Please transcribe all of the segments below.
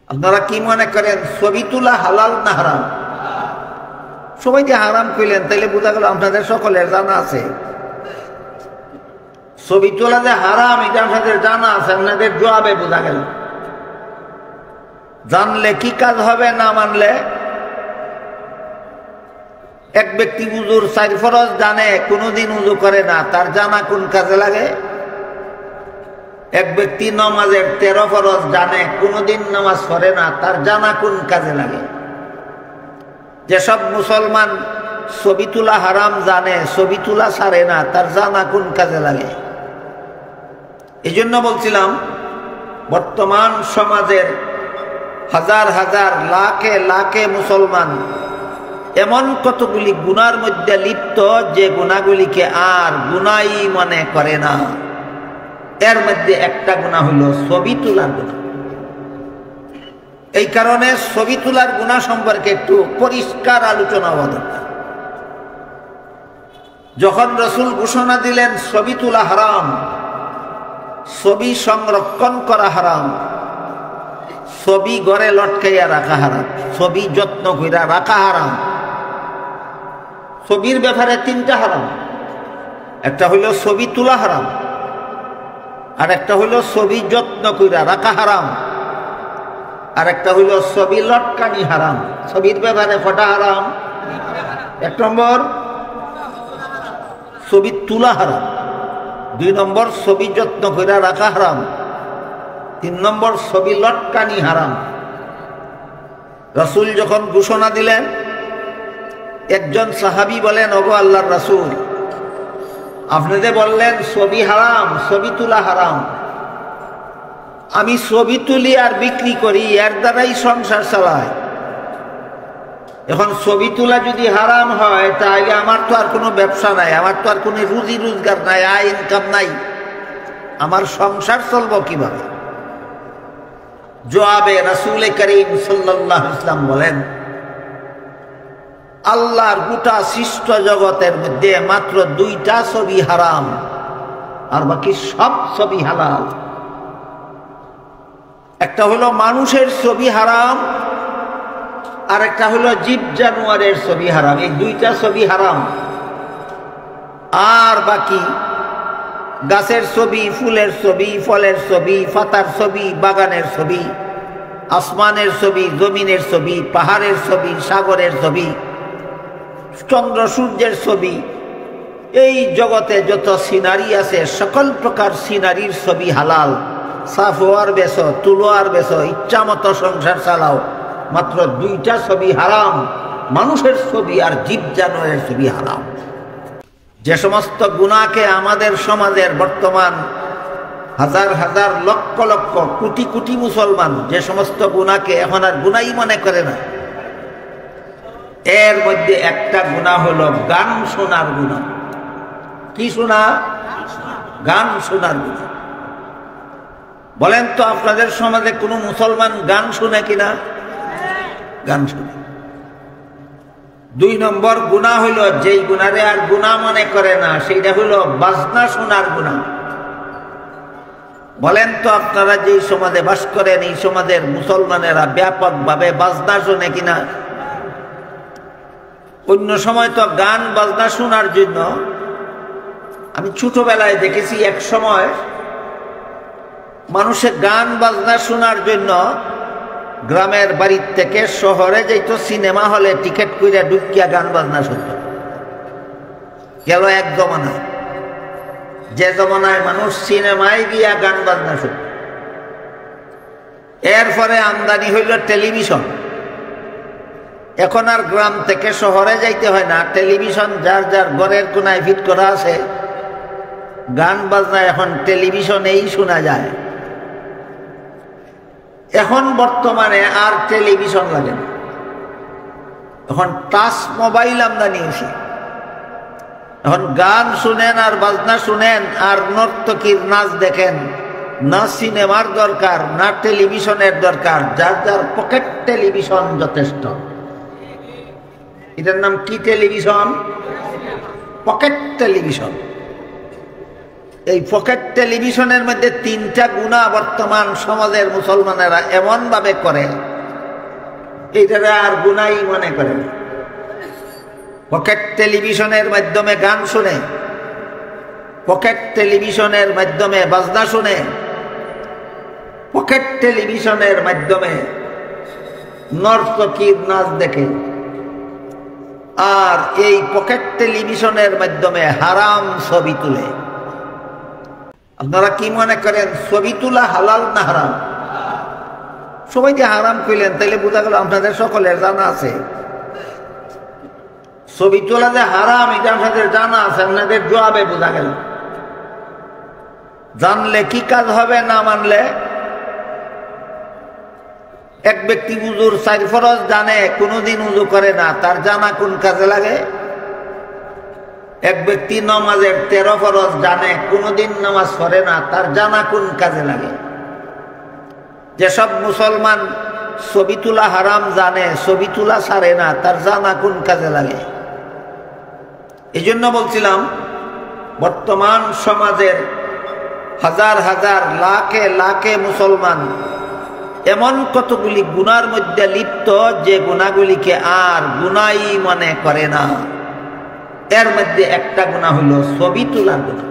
আপনারা কি মনে করেন ছবি তোলা হালাল না হারাম? সবাই যে হারাম কইলেন তাইলে বোঝা গেল আপনাদের সকলের জানা আছে। ছবি তোলা যে হারাম এটা আপনাদের জানা আছে, আপনাদের জবাবে বোঝা গেল। জানলে কি কাজ হবে, না মানলে? এক ব্যক্তি উজুর 4 ফরজ জানে, কোনোদিন উজু করে না, তার জানা কোন কাজে লাগে? এক ব্যক্তি নামাজের 13 ফরজ জানে, কোনোদিন নামাজ পড়ে না, তার জানা কোন কাজে লাগে? যেসব মুসলমান ছবি তোলা হারাম জানে, ছবি তোলা ছাড়ে না, তার জানা কোন কাজে লাগে? এই জন্য বলছিলাম বর্তমান সমাজের হাজার হাজার লাখে লাখে মুসলমান এমন কতগুলি গুনার মধ্যে লিপ্ত যে গুনাহগুলিকে আর গুনাই মনে করে না। এর মধ্যে একটা গুনাহ হলো ছবি তোলার গুনাহ। এই কারণে ছবি তোলার গুনাহ সম্পর্কে একটু পরিষ্কার আলোচনা হওয়া দরকার। যখন রাসূল ঘোষণা দিলেন ছবি তোলা হারাম, ছবি সংরক্ষণ করা হারাম, ছবি ঘরে লটকাইয়া রাখা হারাম, ছবি যত্ন কইরা রাখা হারাম। ছবির ব্যাপারে 3টা হারাম। একটা হইল ছবি তোলা হারাম, আর একটা হইল ছবি যত্ন কইরা রাখা হারাম, আর একটা হইল ছবি লটকানি হারাম। ছবির ব্যাপারে কটা হারাম? 1 নম্বর ছবি তোলা হারাম, 2 নম্বর ছবি যত্ন কইরা রাখা হারাম, 3 নম্বর ছবি লটকানি হারাম। রাসূল যখন ঘোষণা দিলেন, একজন সাহাবী বলেন, ওগো আল্লাহর রাসূল, আপনি যে বললেন ছবি হারাম, ছবি তোলা হারাম, আমি ছবি তুলি আর বিক্রি করি, এর দ্বারাই সংসার চালাই। এখন ছবি তোলা যদি হারাম হয় তাহলে আমার তো আর কোনো ব্যবসা নাই, আমার তো আর কোনো রুজি রোজগার নাই, আয় ইনকাম নাই, আমার সংসার চলবো কিভাবে? জবাবে রাসূল করিম সাল্লাল্লাহু আলাইহি ওয়াসাল্লাম বলেন, আল্লাহর গোটা সৃষ্ট জগতের মধ্যে মাত্র 2টা ছবি হারাম, আর বাকি সব ছবি হালাল। একটা হলো মানুষের ছবি হারাম, আর একটা হলো জীব জানোয়ারের ছবি হারাম। এই 2টা ছবি হারাম। আর বাকি গাছের ছবি, ফুলের ছবি, ফলের ছবি, পাতার ছবি, বাগানের ছবি, আসমানের ছবি, জমিনের ছবি, পাহাড়ের ছবি, সাগরের ছবি, চন্দ্র সূর্যের ছবি, এই জগতে যত সিনারি আছে সকল প্রকার সিনারির ছবি হালাল। সাফওয়ার বেছো, তুলোয়ার বেছো, ইচ্ছা মতো সংসার চালাও, মাত্র 2টা ছবি হারাম, মানুষের ছবি আর জীব জানোয়ারের ছবি হারাম। যে সমস্ত গুনাহকে আমাদের সমাজের বর্তমান হাজার হাজার লক্ষ লক্ষ কোটি কোটি মুসলমান যে সমস্ত গুনাহকে এখন আর গুনাহই মনে করে না, এর মধ্যে একটা গুনাহ হলো গান শোনার গুনাহ। কি শোনা? গান শোনার গুনাহ। বলেন তো আপনাদের সমাজে কোনো মুসলমান গান শুনে কিনা? গান শুনে। 2 নম্বর গুনাহ হইল, যেই গুনারে আর গুনাহ মনে করে না, সেইটা হইল বাজনা শোনার গুনাহ। বলেন তো আপনারা যেই সমাজে বাস করেন, এই সমাজের মুসলমানেরা ব্যাপকভাবে বাজনা শোনে কিনা? অন্য সময় তো গান বাজনা শোনার জন্য, আমি ছোটবেলায় দেখেছি এক সময় মানুষের গান বাজনা শোনার জন্য গ্রামের বাড়ির থেকে শহরে যাইতো সিনেমা হলে টিকিট কইরা ঢুকিয়া গান বাজনা শুনত। গেল এক জমানা, যে জমানায় মানুষ সিনেমায় গিয়া গান বাজনা শুনত। এরপরে আমদানি হইল টেলিভিশন। এখন আর গ্রাম থেকে শহরে যাইতে হয় না, টেলিভিশন যার যার ঘরের কোনায় ফিট করা আছে। গান বাজনা এখন টেলিভিশনেই শোনা যায়। এখন বর্তমানে আর টেলিভিশন লাগে না, এখন টাচ মোবাইল আমদানি হয়েছে। এখন গান শুনেন আর বাজনা শুনেন আর নর্তকীর নাচ দেখেন, না সিনেমার দরকার না টেলিভিশনের দরকার, যার যার পকেট টেলিভিশন যথেষ্ট। এটার নাম কি টেলিভিশন? Pocket television. এই পকেট টেলিভিশনের মধ্যে তিনটা গুনাহ বর্তমান সমাজের মুসলমানেরা এমন ভাবে করে, এইটারা আর গুনাহই মনে করে। পকেট টেলিভিশনের মাধ্যমে গান শুনে, পকেট টেলিভিশনের মাধ্যমে বাজনা শুনে, পকেট টেলিভিশনের মাধ্যমে নর্তকীর নাচ দেখে, আর এই পকেট টেলিভিশনের মাধ্যমে হারাম ছবি তুলে। আপনারা কি মনে করেন ছবি তোলা হালাল না হারাম? সবাই যে হারাম কইলেন তাইলে বোঝা গেল আপনাদের সকলের জানা আছে। ছবি তোলা যে হারাম এটা আপনাদের জানা আছে, আপনাদের জবাবে বোঝা গেল। জানলে কি কাজ হবে, না মানলে? এক ব্যক্তি উজুর 4 ফরজ জানে, কোনোদিন উজু করে না, তার জানা কোন কাজে লাগে? এক ব্যক্তি নামাজের 13 ফরজ জানে, কোনোদিন নামাজ পড়ে না, তার জানা কোন কাজে লাগে? যেসব মুসলমান ছবি তোলা হারাম জানে, ছবি তোলা ছাড়ে না, তার জানা কোন কাজে লাগে? এই জন্য বলছিলাম বর্তমান সমাজের হাজার হাজার লাখে লাখে মুসলমান এমন কতগুলি গুনার মধ্যে লিপ্ত যে গুনাহগুলিকে আর গুনাহই মনে করে না। এর মধ্যে একটা গুনাহ হলো ছবি তোলার গুনাহ।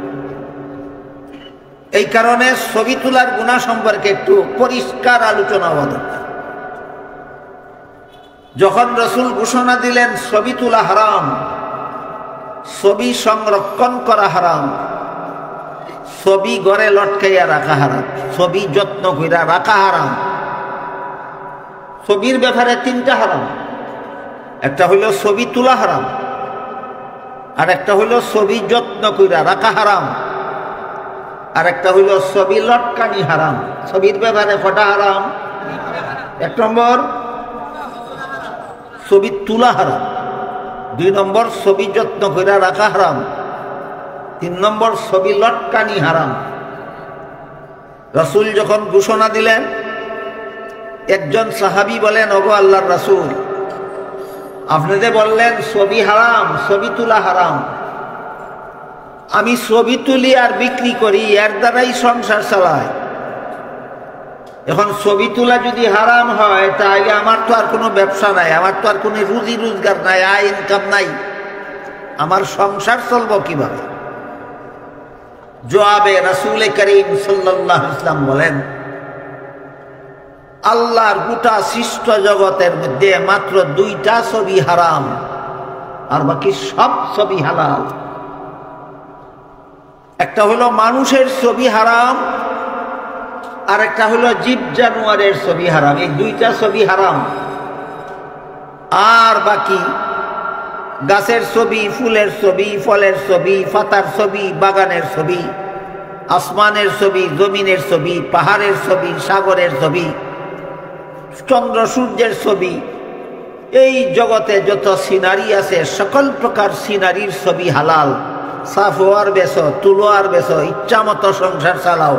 এই কারণে ছবি তোলার গুনাহ সম্পর্কে একটু পরিষ্কার আলোচনা হওয়া দরকার। যখন রাসূল ঘোষণা দিলেন ছবি তোলা হারাম, ছবি সংরক্ষণ করা হারাম, ছবি ঘরে লটকাইয়া রাখা হারাম, ছবি যত্ন কইরা রাখা হারাম। ছবির ব্যাপারে 3টা হারাম। একটা হইল ছবি তোলা হারাম, আর একটা হইল ছবি যত্ন কইরা রাখা হারাম, আর একটা হইল ছবি লটকানি হারাম। ছবির ব্যাপারে কটা হারাম? 1 নম্বর ছবি তোলা হারাম, 2 নম্বর ছবি যত্ন কইরা রাখা হারাম, 3 নম্বর ছবি লটকানি হারাম। রাসূল যখন ঘোষণা দিলেন, একজন সাহাবী বলেন, ওগো আল্লাহর রাসূল, আপনি যে বললেন ছবি হারাম, ছবি তোলা হারাম, আমি ছবি তুলি আর বিক্রি করি, এর দ্বারাই সংসার চালাই। এখন ছবি তোলা যদি হারাম হয় তাহলে আমার তো আর কোনো ব্যবসা নাই, আমার তো আর কোনো রুজি রোজগার নাই, আয় ইনকাম নাই, আমার সংসার চলবো কিভাবে? জবাবে রাসূল করিম সাল্লাল্লাহু আলাইহি ওয়াসাল্লাম বলেন, আল্লাহর গোটা সৃষ্ট জগতের মধ্যে মাত্র 2টা ছবি হারাম, আর বাকি সব ছবি হালাল। একটা হলো মানুষের ছবি হারাম, আর একটা হলো জীব জানোয়ারের ছবি হারাম। এই 2টা ছবি হারাম। আর বাকি গাছের ছবি, ফুলের ছবি, ফলের ছবি, পাতার ছবি, বাগানের ছবি, আসমানের ছবি, জমিনের ছবি, পাহাড়ের ছবি, সাগরের ছবি, চন্দ্র সূর্যের ছবি, এই জগতে যত সিনারি আছে সকল প্রকার সিনারির ছবি হালাল। সাফওয়ার বেছো, তুলোয়ার বেছো, ইচ্ছা মতো সংসার চালাও,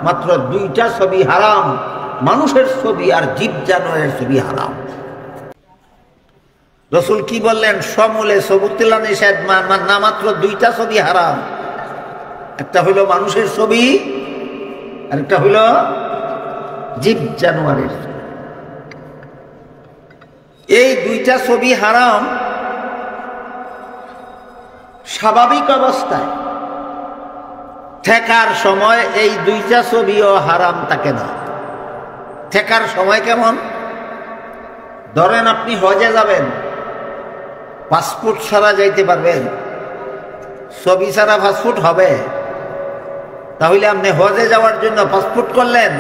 মাত্র 2টা ছবি হারাম, মানুষের ছবি আর জীব জানোয়ারের ছবি হারাম। রাসূল কি বললেন? সমূলে ছবি তোলা নিষেধ, না মাত্র 2টা ছবি হারাম। একটা হইল মানুষের ছবি, আর একটা হইল জীব জানোয়ারের। এই 2টা ছবি হারাম। স্বাভাবিক অবস্থায় ঠেকার সময় এই 2টা ছবিও হারাম থাকে না। ঠেকার সময় কেমন? ধরেন আপনি হজে যাবেন, পাসপোর্ট ছাড়া যাইতে পারবেন? ছবি ছাড়া পাসপোর্ট হবে? তাহলে আপনি হজে যাওয়ার জন্য পাসপোর্ট করলেন,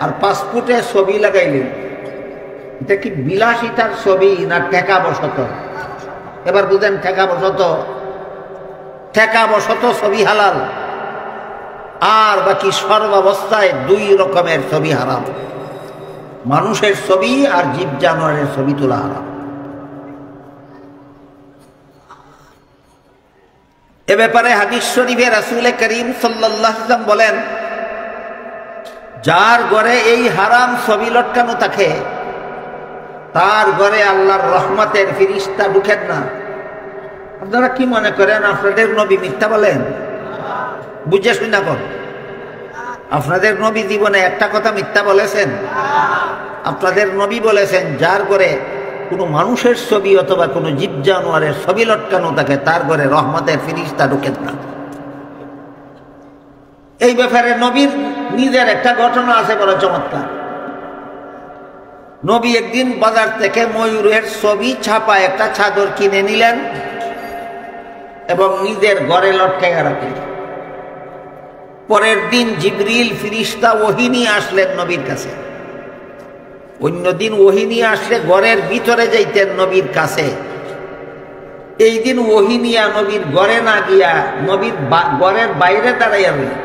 আর পাসপোর্টে ছবি লাগাইলেন, এটা কি বিলাসিতার ছবি না ঠেকা বসত? এবার বুঝেন, ঠেকা বসত। ঠেকা বসত ছবি হালাল, আর বাকি সর্বাবস্থায় 2 রকমের ছবি হারাম। মানুষের ছবি আর জীব জানোয়ারের ছবি তোলা হারাম। এ ব্যাপারে হাদিস শরীফে রাসূল করিম সাল্লাল্লাহু আলাইহি ওয়াসাল্লাম বলেন, যার ঘরে এই হারাম ছবি লটকানো থাকে তার ঘরে আল্লাহর রহমতের ফেরেশতা ঢুকেন না। আপনারা কি মনে করেন আপনাদের নবী মিথ্যা বলেন? বুঝে শুনে কর। আপনাদের নবী জীবনে একটা কথা মিথ্যা বলেছেন? আপনাদের নবী বলেছেন যার ঘরে কোনো মানুষের ছবি অথবা কোনো জীব জানোয়ারের ছবি লটকানো থাকে তার ঘরে রহমতের ফিরিস্তা ঢুকেন না। এই ব্যাপারে নবীর নিজের একটা ঘটনা আছে বড় চমৎকার। নবী একদিন বাজার থেকে ময়ূরের ছবি ছাপা একটা চাদর কিনে নিলেন এবং নিজের ঘরে লটকাইয়া রাখলেন। পরের দিন জিবরিল ফিরিস্তা ওহী নিয়ে আসলেন নবীর কাছে। অন্যদিন ওহী নিয়ে আসলে ঘরের ভিতরে যাইতেন নবীর কাছে। এই দিন ওহী নিয়া নবীর ঘরে না গিয়া নবীর ঘরের বাইরে দাঁড়াইয়া রইলেন।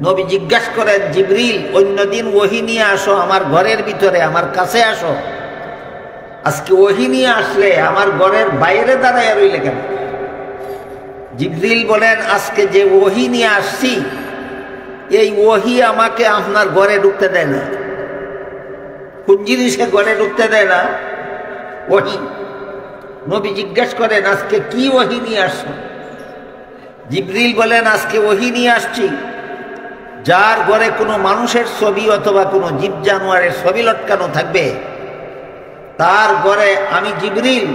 নবী জিজ্ঞাসা করেন, জিবরিল, অন্যদিন ওহী নিয়ে আসো আমার ঘরের ভিতরে, আমার কাছে আসো, আজকে ওহী নিয়ে আসলে আমার ঘরের বাইরে দাঁড়াইয়া রইলে কেন? জিবরিল বলেন, আজকে যে ওহী নিয়ে আসছি এই ওহী আমাকে আপনার ঘরে ঢুকতে দেয় না। কোন জিনিসে ঘরে ঢুকতে দেয় না? ওহী। নবী জিজ্ঞাসা করেন, আজকে কি ওহী নিয়ে আসছো? জিবরিল বলেন, আজকে ওহী নিয়ে আসছি যার ঘরে কোনো মানুষের ছবি অথবা কোনো জীব জানোয়ারের ছবি লটকানো থাকবে তার ঘরে আমি জিবরিল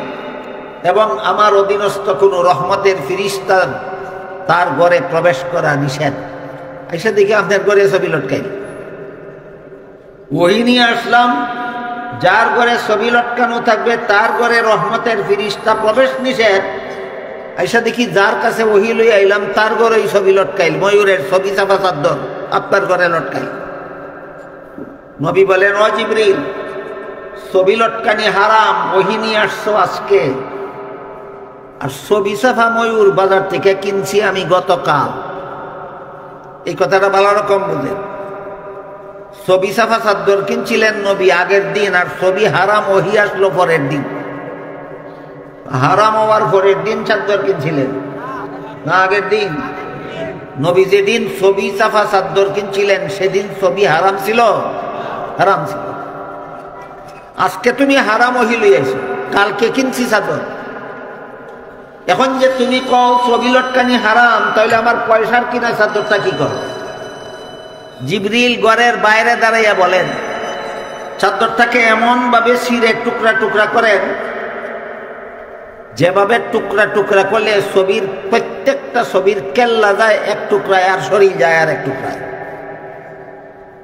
এবং আমার অধীনস্থ কোনো রহমতের ফিরিস্তা তার ঘরে প্রবেশ করা নিষেধ। এসে দেখি আপনার ঘরে ছবি লটকাই। ওহী নিয়ে আসলাম যার ঘরে ছবি লটকানো থাকবে তার ঘরে রহমতের ফিরিস্তা প্রবেশ নিষেধ। আইসা দেখি যার কাছে ওহী লই আইলাম তার ঘরে ছবি লটকাইল, ময়ূরের ছবি চাপা চাদর আপনার ঘরে লটকাইল। নবী বলেন, ও জিবরিল, ছবি লটকানি হারাম, ওহী নিয়ে আসছো আজকে। আর ছবি চাপা ময়ূর বাজার থেকে কিনছি আমি গতকাল। এই কথাটা ভালো রকম বুঝলেন। ছবি চাপা চাদর কিনছিলেন নবী আগের দিন, আর ছবি হারাম ওহী আসলো পরের দিন। হারাম হওয়ার পরের দিন চাদর কিনছিলেন না আগের দিন? নবী যেদিন ছবি চাপা চাদর কিনছিলেন সেদিন ছবি হারাম ছিল? হারাম ছিল। আজকে তুমি হারাম ওহী লই আইছো, কালকে কিনছি চাদর। এখন যে তুমি কও ছবি লটকানি হারাম, তাহলে আমার পয়সার কিনা চাদরটা কি কর? জিবরিল ঘরের বাইরে দাঁড়াইয়া বলেন, চাদরটাকে এমন ভাবে ছিঁড়ে টুকরা টুকরা করেন যেভাবে টুকরা টুকরা করলে ছবির প্রত্যেকটা ছবির কেল্লা যায় এক টুকরায় আর শরীর যায় আর এক টুকরায়।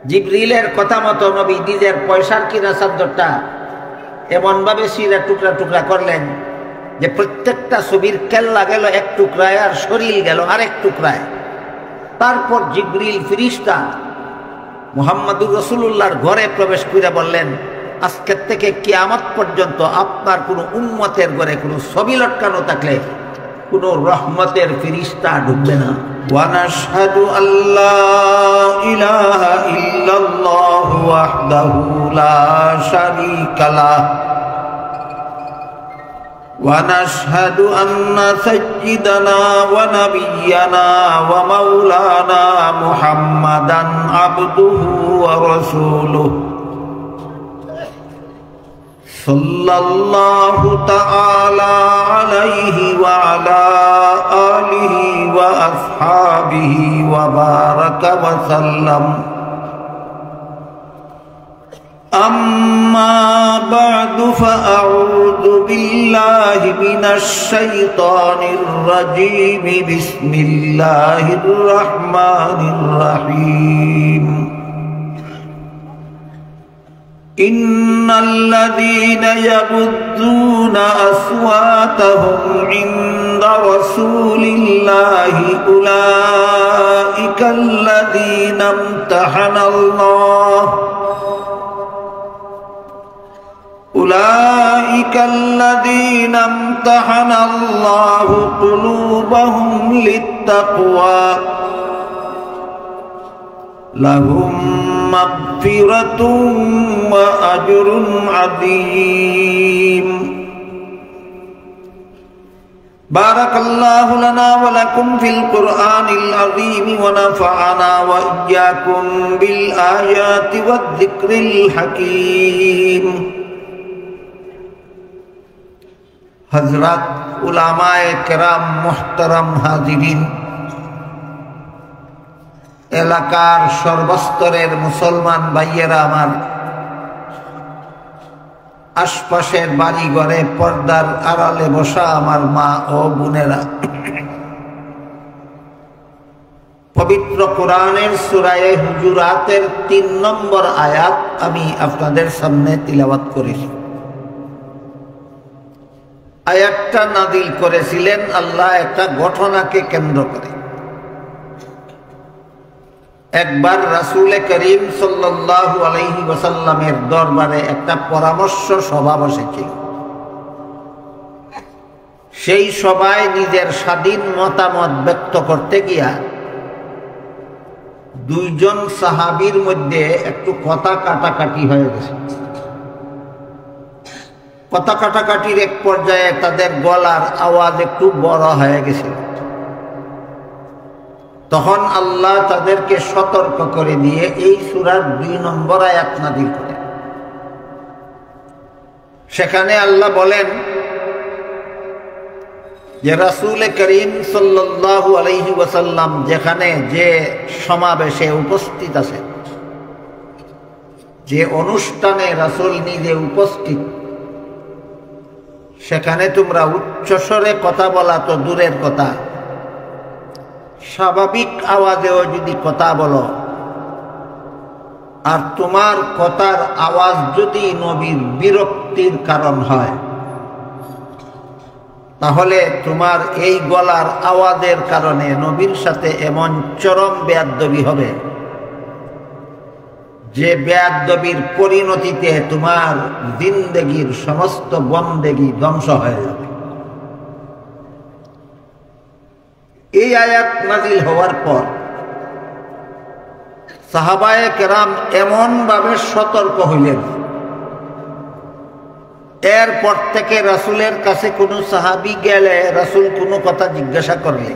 জিবরিলের কথা মতো নবী নিজের পয়সার কিনা চাদরটা এমন ভাবে ছিঁড়ে টুকরা টুকরা করলেন যে প্রত্যেকটা ছবির কেল্লা গেল এক টুকরায় আর শরীর গেল আরেক টুকরায়। তারপর জিবরিল ফিরিস্তা মুহাম্মদুর রাসূলুল্লাহর ঘরে প্রবেশ করে বললেন, আজকের থেকে কিয়ামত পর্যন্ত আপনার কোনো উম্মতের ঘরে কোনো ছবি লটকানো থাকলে কোনো রহমতের ফিরিস্তা ঢুকবে না। ওয়া নাশহাদু আল্লা ইলাহা ইল্লাল্লাহু ওয়াহদাহু লা শারীকা লাহু ওয়া নাশহাদু আন্না সাইয়্যিদানা ওয়া নাবিয়্যানা ওয়া মাওলানা মুহাম্মাদান আবদুহু ওয়া রাসূলুহু সাল্লাল্লাহু তাআলা আলাইহি ওয়া আলা আলিহি ওয়া আসহাবিহি ওয়া বারাকা ওয়া সাল্লাম। আম্মা বা'দু ফাআউযু বিল্লাহি মিনাশ শাইতানির রাজীম। বিসমিল্লাহির রাহমানির রাহিম। ইন্নাল্লাযীনা ইয়াগুদ্দুনা আসওয়াতাহুম ইনদা রাসূলিল্লাহি উলাইকাল্লাযীনা ইমতাহানাল্লাহু কুলুবাহুম লিত্তাকওয়া লাহুম মাগফিরাতুন ওয়া আজরুন আযীম। বারাকাল্লাহু লানা ওয়া লাকুম ফিল কুরআনিল আযীম ওয়া নাফা'না ওয়া ইয়্যাকুম বিল আয়াতি ওয়াদ যিকরিল হাকীম। হযরত উলামায়ে কেরাম, মুহতারাম হাজিরিন, এলাকার সর্বস্তরের মুসলমান ভাইয়েরা আমার, আশপাশের বাড়ি ঘরে পর্দার আড়ালে বসা আমার মা ও বোনেরা, পবিত্র কোরআনের সূরা হুজুরাতের ৩ নম্বর আয়াত আমি আপনাদের সামনে তিলাওয়াত করেছি। আয়াতটা নাযিল করেছিলেন আল্লাহ একটা ঘটনাকে কেন্দ্র করে। একবার রাসূল করিম সাল্লাল্লাহু আলাইহি ওয়াসাল্লামের দরবারে একটা পরামর্শ সভা বসেছিল। সেই সভায় নিজের স্বাধীন মতামত ব্যক্ত করতে গিয়া দুইজন সাহাবীর মধ্যে একটু কথা কাটাকাটি হয়ে গেছে। কথা কাটাকাটির এক পর্যায়ে তাদের গলার আওয়াজ একটু বড় হয়ে গেছে। তখন আল্লাহ তাদেরকে সতর্ক করে দিয়ে এই সূরার ২ নম্বর আয়াত নাযিল করেন। সেখানে আল্লাহ বলেন যে রাসূল করিম সাল্লাল্লাহু আলাইহি ওয়াসাল্লাম যেখানে যে সমাবেশে উপস্থিত আছে, যে অনুষ্ঠানে রাসূল নিজে উপস্থিত, সেখানে তোমরা উচ্চস্বরে কথা বলা তো দূরের কথা, স্বাভাবিক আওয়াজেও যদি কথা বলো আর তোমার কথার আওয়াজ যদি নবীর বিরক্তির কারণ হয়, তাহলে তোমার এই গলার আওয়াজের কারণে নবীর সাথে এমন চরম বেয়াদবি হবে যে বেয়াদবির পরিণতিতে তোমার জিন্দেগির সমস্ত বন্দেগি ধ্বংস হয়ে যাবে। এই আয়াত নাযিল হওয়ার পর সাহাবায়ে কেরাম এমন ভাবে সতর্ক হইলেন, এরপর থেকে রাসূলের কাছে কোনো সাহাবী গেলে রাসূল কোনো কথা জিজ্ঞাসা করলে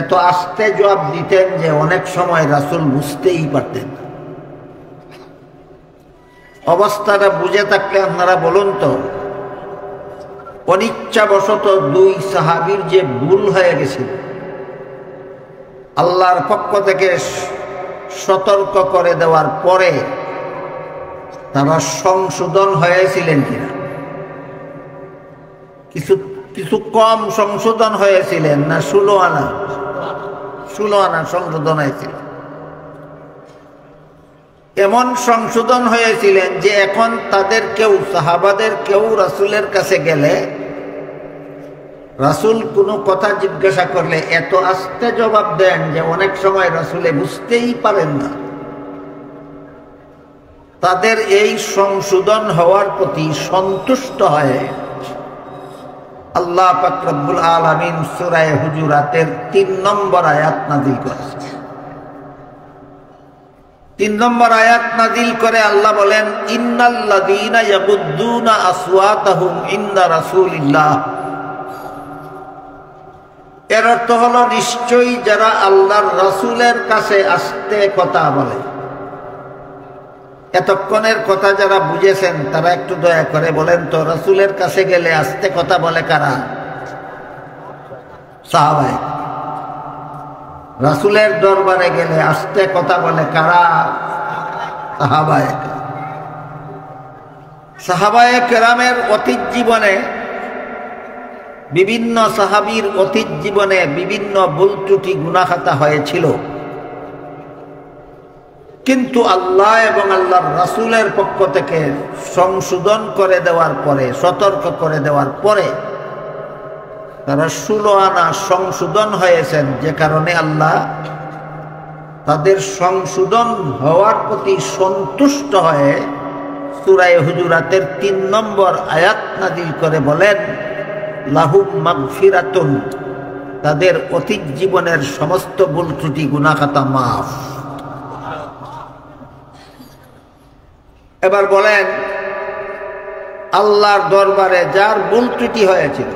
এত আস্তে জবাব দিতেন যে অনেক সময় রাসূল বুঝতেই পারতেন না। অবস্থাটা বুঝে থাকলে আপনারা বলুন তো, অনিচ্ছাবশত ২ সাহাবীর যে ভুল হয়ে গেছিল, আল্লাহর পক্ষ থেকে সতর্ক করে দেওয়ার পরে তারা সংশোধন হয়েছিলেন কিনা? কিছু কম সংশোধন হয়েছিলেন না ১৬ আনা সংশোধন হয়েছিল। এমন সংশোধন হয়েছিলেন যে এখন তাদের কেউ, সাহাবাদের কেউ রাসূলের কাছে গেলে রাসূল কোনো কথা জিজ্ঞাসা করলে এত আস্তে জবাব দেন যে অনেক সময় রাসূলে বুঝতেই পারেন না। তাদের এই সংশোধন হওয়ার প্রতি সন্তুষ্ট হয়ে আল্লাহ পাক রব্বুল আলামিন সূরা হুজুরাতের ৩ নম্বর আয়াত নাযিল করেছেন। ৩ নম্বর আয়াত নাযিল করে আল্লাহ বলেন, ইন্নাল্লাযীনা ইয়াগুদ্দুনা আসওয়াতাহুম ইনদা রাসূলিল্লাহ। এর অর্থ হলো নিশ্চয়ই যারা আল্লাহর রাসূলের কাছে আস্তে কথা বলে। এতক্ষণের কথা যারা বুঝেছেন তারা একটু দয়া করে বলেন তো, রাসূলের কাছে গেলে আস্তে কথা বলে কারা? সাহাবায়ে। রাসূলের দরবারে গেলে আস্তে কথা বলে কারা? সাহাবায়ে। সাহাবায়ে কেরামের অতীত জীবনে, বিভিন্ন সাহাবীর অতীত জীবনে বিভিন্ন ভুল ত্রুটি গুনাহ খাতা হয়েছিল, কিন্তু আল্লাহ এবং আল্লাহর রাসূলের পক্ষ থেকে সংশোধন করে দেওয়ার পরে, সতর্ক করে দেওয়ার পরে তারা ১৬ আনা সংশোধন হয়েছেন, যে কারণে আল্লাহ তাদের সংশোধন হওয়ার প্রতি সন্তুষ্ট হয়ে সূরা হুজুরাতের ৩ নম্বর আয়াত নাযিল করে বলেন, লাহুম মাগফিরাতুন, তাদের অতীত জীবনের সমস্ত ভুল ত্রুটি গুনাহ খাতা মাফ। এবার বলেন, আল্লাহর দরবারে যার ভুল ত্রুটি হয়েছিল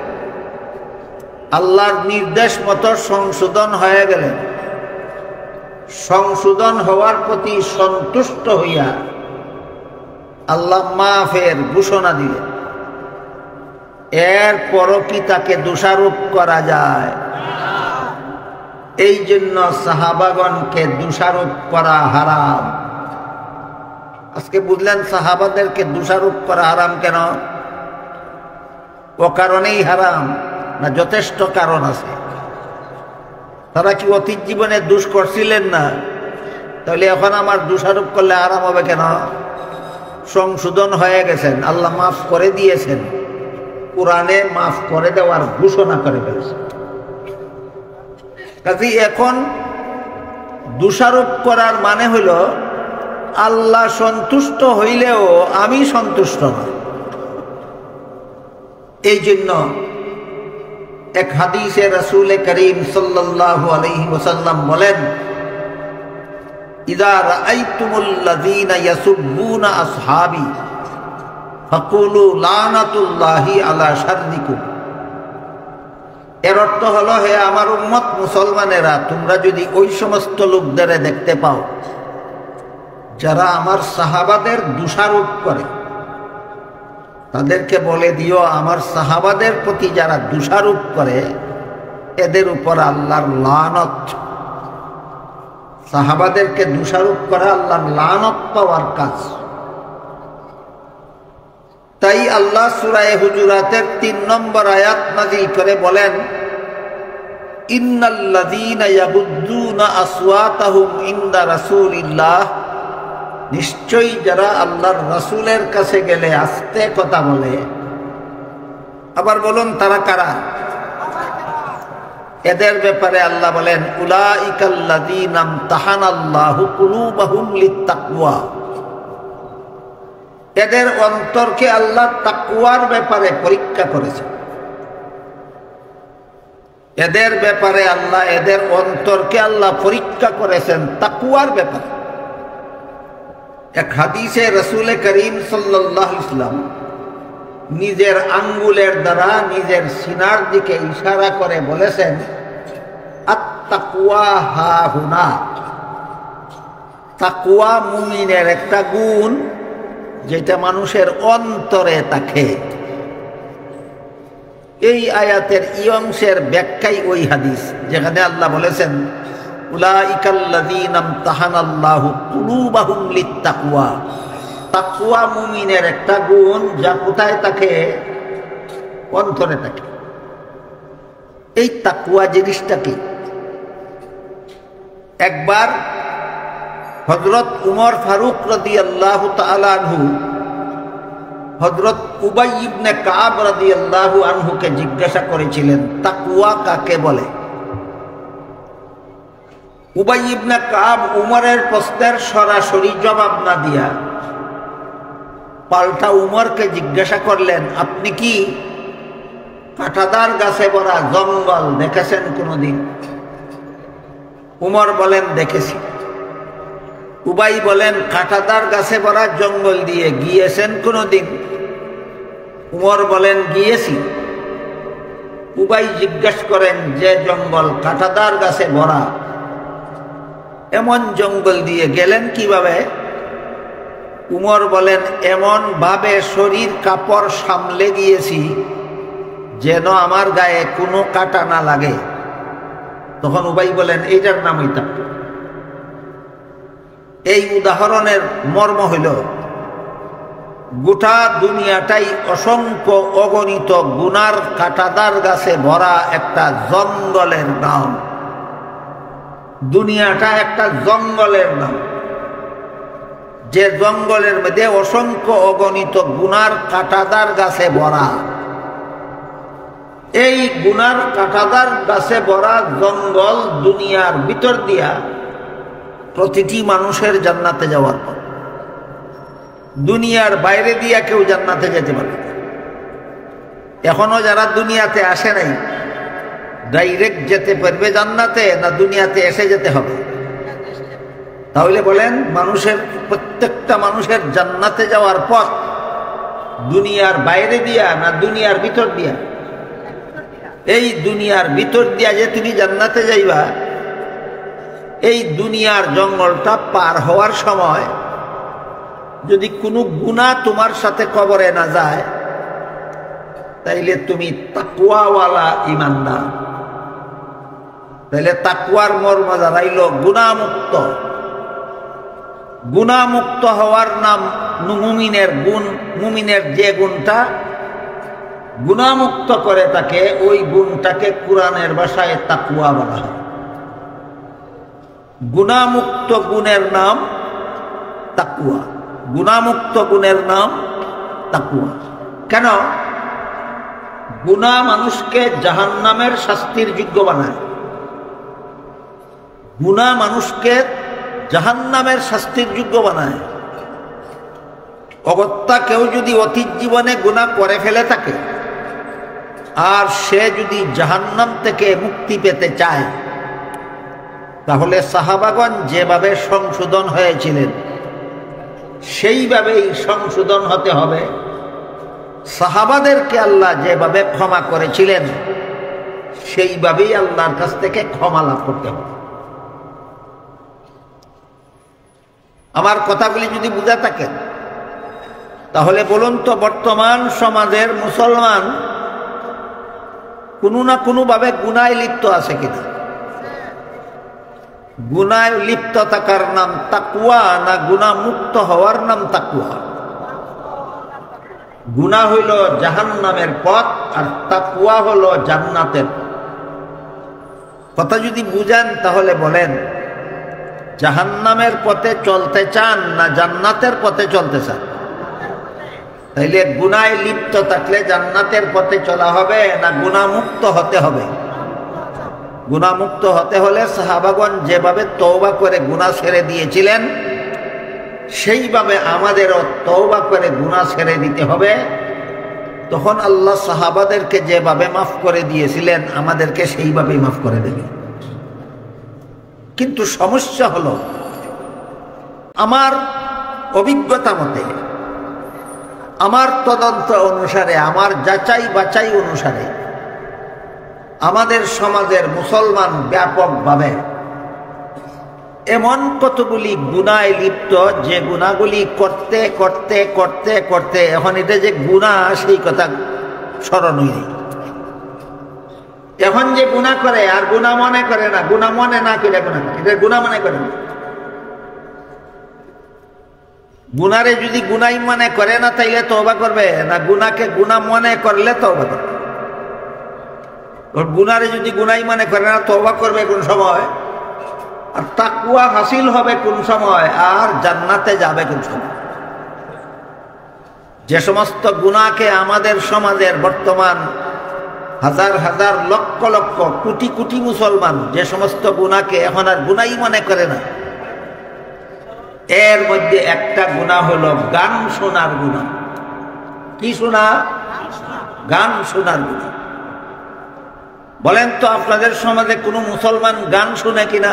আল্লাহর নির্দেশ মতো সংশোধন হয়ে গেলেন, সংশোধন হওয়ার প্রতি সন্তুষ্ট হইয়া আল্লাহ মাফের ঘোষণা দিলেন, এরপরও কি তাকে দোষারোপ করা যায়? এই জন্য সাহাবাগণকে দোষারোপ করা হারাম। আজকে বুঝলেন সাহাবাদেরকে দোষারোপ করা হারাম কেন? ও কারণেই হারাম না যথেষ্ট কারণ আছে? তারা কি অতীত জীবনে দোষ করছিলেন না? তাহলে এখন আমার দোষারোপ করলে হারাম হবে কেন? সংশোধন হয়ে গেছেন, আল্লাহ মাফ করে দিয়েছেন, কোরআনে মাফ করে দেওয়ার ঘোষণা করে ফেলেছেন। কাজে এখন দোষারোপ করার মানে হইল আল্লাহ সন্তুষ্ট হইলেও আমি সন্তুষ্ট না। এই জন্য এক হাদিসে রাসূল করিম সাল্লাল্লাহু আলাইহি ওয়াসাল্লাম বলেন, ইযা রাআইতুমুল্লাযীনা ইয়াসুব্বুনা আসহাবী ফাকুলু লানাতুল্লাহি আলা শাররিকুম। এর অর্থ হলো, হে আমার উম্মত মুসলমানেরা, তোমরা যদি ওই সমস্ত লোকদের দেখতে পাও যারা আমার সাহাবাদের দোষারোপ করে, তাদেরকে বলে দিও আমার সাহাবাদের প্রতি যারা দোষারোপ করে এদের উপর আল্লাহর লানত। সাহাবাদেরকে দোষারোপ করা আল্লাহর লানত পাওয়ার কাজ। তাই আল্লাহ সূরা হুজুরাতের ৩ নম্বর আয়াত নাযিল করে বলেন, ইন্নাল্লাযীনা ইয়াগুদ্দুনা আসওয়াতাহুম ইনদা রাসূলিল্লাহ, নিশ্চয়ই যারা আল্লাহর রাসূলের কাছে গেলে আস্তে কথা বলে। আবার বলুন তারা কারা? এদের ব্যাপারে আল্লাহ বলেন, উলাইকাল্লাযীনা ইমতাহানাল্লাহু কুলুবাহুম লিত্তাকওয়া। এদের অন্তরকে আল্লাহ তাকওয়ার ব্যাপারে পরীক্ষা করেছে। এদের ব্যাপারে আল্লাহ এদের অন্তরকে আল্লাহ পরীক্ষা করেছেন তাকওয়ার ব্যাপারে। এক হাদিসে রাসূল করিম সাল্লাল্লাহু আলাইহি ওয়াসাল্লাম নিজের আঙ্গুলের দ্বারা নিজের সিনার দিকে ইশারা করে বলেছেন, আত-তাকওয়া হাহুনা। তাকওয়া মুমিনের একটা গুণ যেটা মানুষের অন্তরে থাকে। এই আয়াতের এই অংশের ব্যাখ্যাই ওই হাদিস যেখানে আল্লাহ বলেছেন, উলাইকাল্লাযীনা ইমতাহানাল্লাহু কুলুবাহুম লিত্তাকওয়া। তাকওয়া মুমিনের একটা গুণ যা কোথায় থাকে? অন্তরে থাকে। এই তাকওয়া জিনিসটা কি? একবার হযরত উমর ফারুক রাদিয়াল্লাহু তাআলা আনহু হযরত উবাই ইবনে কাব রাদিয়াল্লাহু আনহুকে জিজ্ঞাসা করেছিলেন, তাকওয়া কাকে বলে? উবাই ইবনে কাব উমরের প্রশ্নের সরাসরি জবাব না দিয়া পাল্টা উমরকে জিজ্ঞাসা করলেন, আপনি কি কাঁটাদার গাছে ভরা জঙ্গল দেখেছেন কোনদিন? উমর বলেন, দেখেছি। উবাই বলেন, কাঁটাদার গাছে ভরা জঙ্গল দিয়ে গিয়েছেন কোনদিন? উমর বলেন, গিয়েছি। উবাই জিজ্ঞাসা করেন, যে জঙ্গল কাঁটাদার গাছে ভরা, এমন জঙ্গল দিয়ে গেলেন কিভাবে? উমর বলেন, এমন ভাবে শরীর কাপড় সামলে গিয়েছি যেন আমার গায়ে কোনো কাঁটা না লাগে। তখন উবাই বলেন, এইটার নামই তাকওয়া। এই উদাহরণের মর্ম হইল, গোটা দুনিয়াটাই অসংখ্য অগণিত গুনার কাঁটাদার গাছে ভরা একটা জঙ্গলের নাম। দুনিয়াটা একটা জঙ্গলের নাম, যে জঙ্গলের মধ্যে অসংখ্য অগণিত গুনার কাঁটাদার গাছে ভরা। এই গুনার কাঁটাদার গাছে ভরা জঙ্গল দুনিয়ার ভিতর দিয়া প্রতিটি মানুষের জান্নাতে যাওয়ার পর দুনিয়ার বাইরে দিয়া কেউ জান্নাতে যেতে পারে। এখনো যারা দুনিয়াতে আসে নাই, ডাইরেক্ট যেতে পারবে জান্নাতে, না দুনিয়াতে এসে যেতে হবে? তাহলে বলেন, মানুষের প্রত্যেকটা মানুষের জান্নাতে যাওয়ার পথ দুনিয়ার বাইরে দিয়া না দুনিয়ার ভিতর দিয়া? এই দুনিয়ার ভিতর দিয়া যে তুমি জান্নাতে যাইবা, এই দুনিয়ার জঙ্গলটা পার হওয়ার সময় যদি কোনো গুনাহ তোমার সাথে কবরে না যায়, তাইলে তুমি তাকওয়াওয়ালা ঈমানদার। তাহলে তাকওয়ার মর্ম দাঁড়াইল গুনাহমুক্ত। গুনাহমুক্ত হওয়ার নাম মুমিনের গুণ। মুমিনের যে গুণটা গুনাহমুক্ত করে তাকে, ওই গুণটাকে কোরআনের ভাষায় তাকওয়া বলা হয়। গুনাহমুক্ত গুণের নাম তাকওয়া। গুনাহমুক্ত গুণের নাম তাকওয়া। কেন? গুনাহ মানুষকে জাহান্নামের শাস্তির যোগ্য বানায়। গুনাহ মানুষকে জাহান্নামের শাস্তির যোগ্য বানায়। অগত্যা কেউ যদি অতীত জীবনে গুনাহ করে ফেলে থাকে আর সে যদি জাহান্নাম থেকে মুক্তি পেতে চায়, তাহলে সাহাবাগণ যেভাবে সংশোধন হয়েছিলেন সেইভাবেই সংশোধন হতে হবে। সাহাবাদেরকে আল্লাহ যেভাবে ক্ষমা করেছিলেন সেইভাবেই আল্লাহর কাছ থেকে ক্ষমা লাভ করতে হবে। আমার কথাগুলি যদি বুঝা থাকেন তাহলে বলুন তো, বর্তমান সমাজের মুসলমান কোনো না কোনোভাবে গুনায় লিপ্ত আছে কিনা? গুনায় লিপ্ত থাকার নাম তাকওয়া না গুনাহ মুক্ত হওয়ার নাম তাকওয়া? গুনাহ হইল জাহান্নামের পথ আর তাকওয়া হলো জান্নাতের। কথা যদি বুঝেন তাহলে বলেন, জাহান্নামের পথে চলতে চান না জান্নাতের পথে চলতে চান? তাইলে গুনায় লিপ্ত থাকলে জান্নাতের পথে চলা হবে না গুনাহমুক্ত হতে হবে? গুনাহমুক্ত হতে হলে সাহাবাগণ যেভাবে তওবা করে গুনাহ ছেড়ে দিয়েছিলেন সেইভাবে আমাদেরও তওবা করে গুনাহ ছেড়ে দিতে হবে। তখন আল্লাহ সাহাবাদেরকে যেভাবে মাফ করে দিয়েছিলেন আমাদেরকে সেইভাবেই মাফ করে দেবে। কিন্তু সমস্যা হলো, আমার অভিজ্ঞতা মতে, আমার তদন্ত অনুসারে, আমার যাচাই বাছাই অনুসারে আমাদের সমাজের মুসলমান ব্যাপকভাবে এমন কতগুলি গুনায় লিপ্ত যে গুনাহগুলি করতে করতে করতে করতে এখন এটা যে গুনাহ সেই কথা স্মরণই নেই। এখন যে গুনাহ করে আর গুনাহ মনে করে না, গুনাহ মনে না করে গুনাহ করে, এটা গুনাহ মনে করে না। গুনারে যদি গুনাই মনে করে না তাইলে তওবা করবে না, গুনাহকে গুনাহ মনে করলে তওবা করবে। গুনারে যদি গুনাই মনে করে না তওবা করবে কোন সময়, আর তাকওয়া হাসিল হবে কোন সময়, আর জান্নাতে যাবে কোন সময়? যে সমস্ত গুনাহকে আমাদের সমাজের বর্তমান হাজার হাজার লক্ষ লক্ষ কোটি কোটি মুসলমান যে সমস্ত গুনাহকে এখন আর গুনাই মনে করে না, এর মধ্যে একটা গুনাহ হলো গান শোনার গুনাহ। কি শোনা? গান শোনার গুনাহ। বলেন তো আপনাদের সমাজে কোনো মুসলমান গান শুনে কিনা?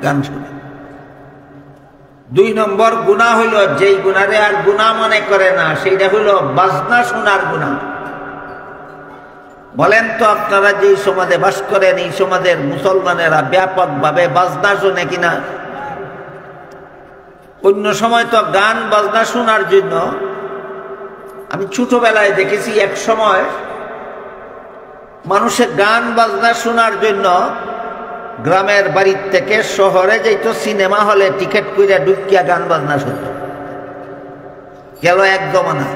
গান শুনে। 2 নম্বর গুনাহ হইল যেই গুনারে আর গুনাহ মনে করে না, সেইটা হইল বাজনা শোনার গুনাহ। বলেন তো আপনারা যেই সমাজে বাস করেন এই সমাজের মুসলমানেরা ব্যাপকভাবে বাজনা শোনে কিনা? অন্য সময় তো গান বাজনা শোনার জন্য, আমি ছোটবেলায় দেখেছি এক সময় মানুষের গান বাজনা শোনার জন্য গ্রামের বাড়ির থেকে শহরে যাইতো সিনেমা হলে টিকিট কইরা ঢুকিয়া গান বাজনা শুনত। গেল এক জমানা,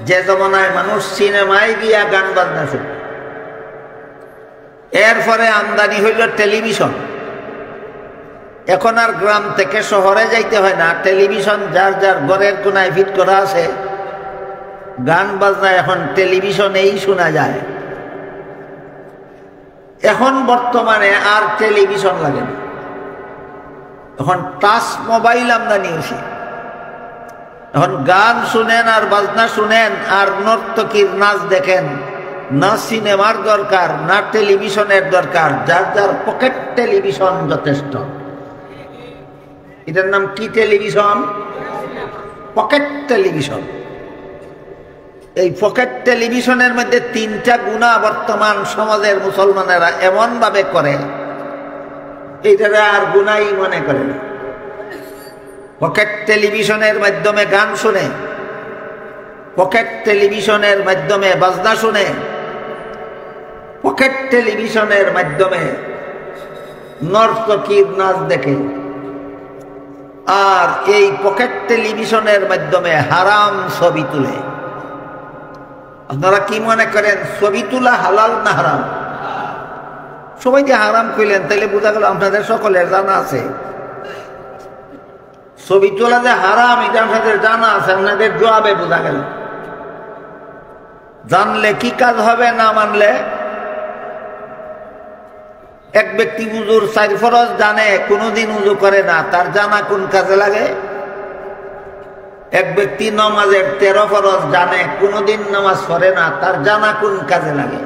যে জমানায় মানুষ সিনেমায় গিয়া গান বাজনা শুনত। এরপরে আমদানি হইল টেলিভিশন। এখন আর গ্রাম থেকে শহরে যাইতে হয় না, টেলিভিশন যার যার ঘরের কোনায় ফিট করা আছে। গান বাজনা এখন টেলিভিশনেই শোনা যায়। এখন বর্তমানে আর টেলিভিশন লাগে না, এখন টাচ মোবাইল আমদানি হয়েছে। এখন গান শুনেন আর বাজনা শুনেন আর নর্তকীর নাচ দেখেন, না সিনেমার দরকার না টেলিভিশনের দরকার, যার যার পকেট টেলিভিশন যথেষ্ট। এটার নাম কি টেলিভিশন? Pocket television. এই পকেট টেলিভিশনের মধ্যে 3টা গুনাহ বর্তমান সমাজের মুসলমানেরা এমন ভাবে করে এইটারা আর গুনাহই মনে করে না। পকেট টেলিভিশনের মাধ্যমে গান শুনে, পকেট টেলিভিশনের মাধ্যমে বাজনা শুনে, পকেট টেলিভিশনের মাধ্যমে নর্তকীর নাচ দেখে, আর এই পকেট টেলিভিশনের মাধ্যমে হারাম ছবি তুলে। আপনারা কি মনে করেন ছবি তোলা হালাল না হারাম? সবাই যে হারাম কইলেন তাইলে বোঝা গেল আপনাদের সকলের জানা আছে। ছবি তোলা যে হারাম এটা আপনাদের জানা আছে, আপনাদের জবাবে বোঝা গেল। জানলে কি কাজ হবে, না মানলে? এক ব্যক্তি উজুর 4 ফরজ জানে, কোনোদিন উজু করে না, তার জানা কোন কাজে লাগে? এক ব্যক্তি নামাজের 13 ফরজ জানে, কোনোদিন নামাজ পড়ে না, তার জানা কোন কাজে লাগে?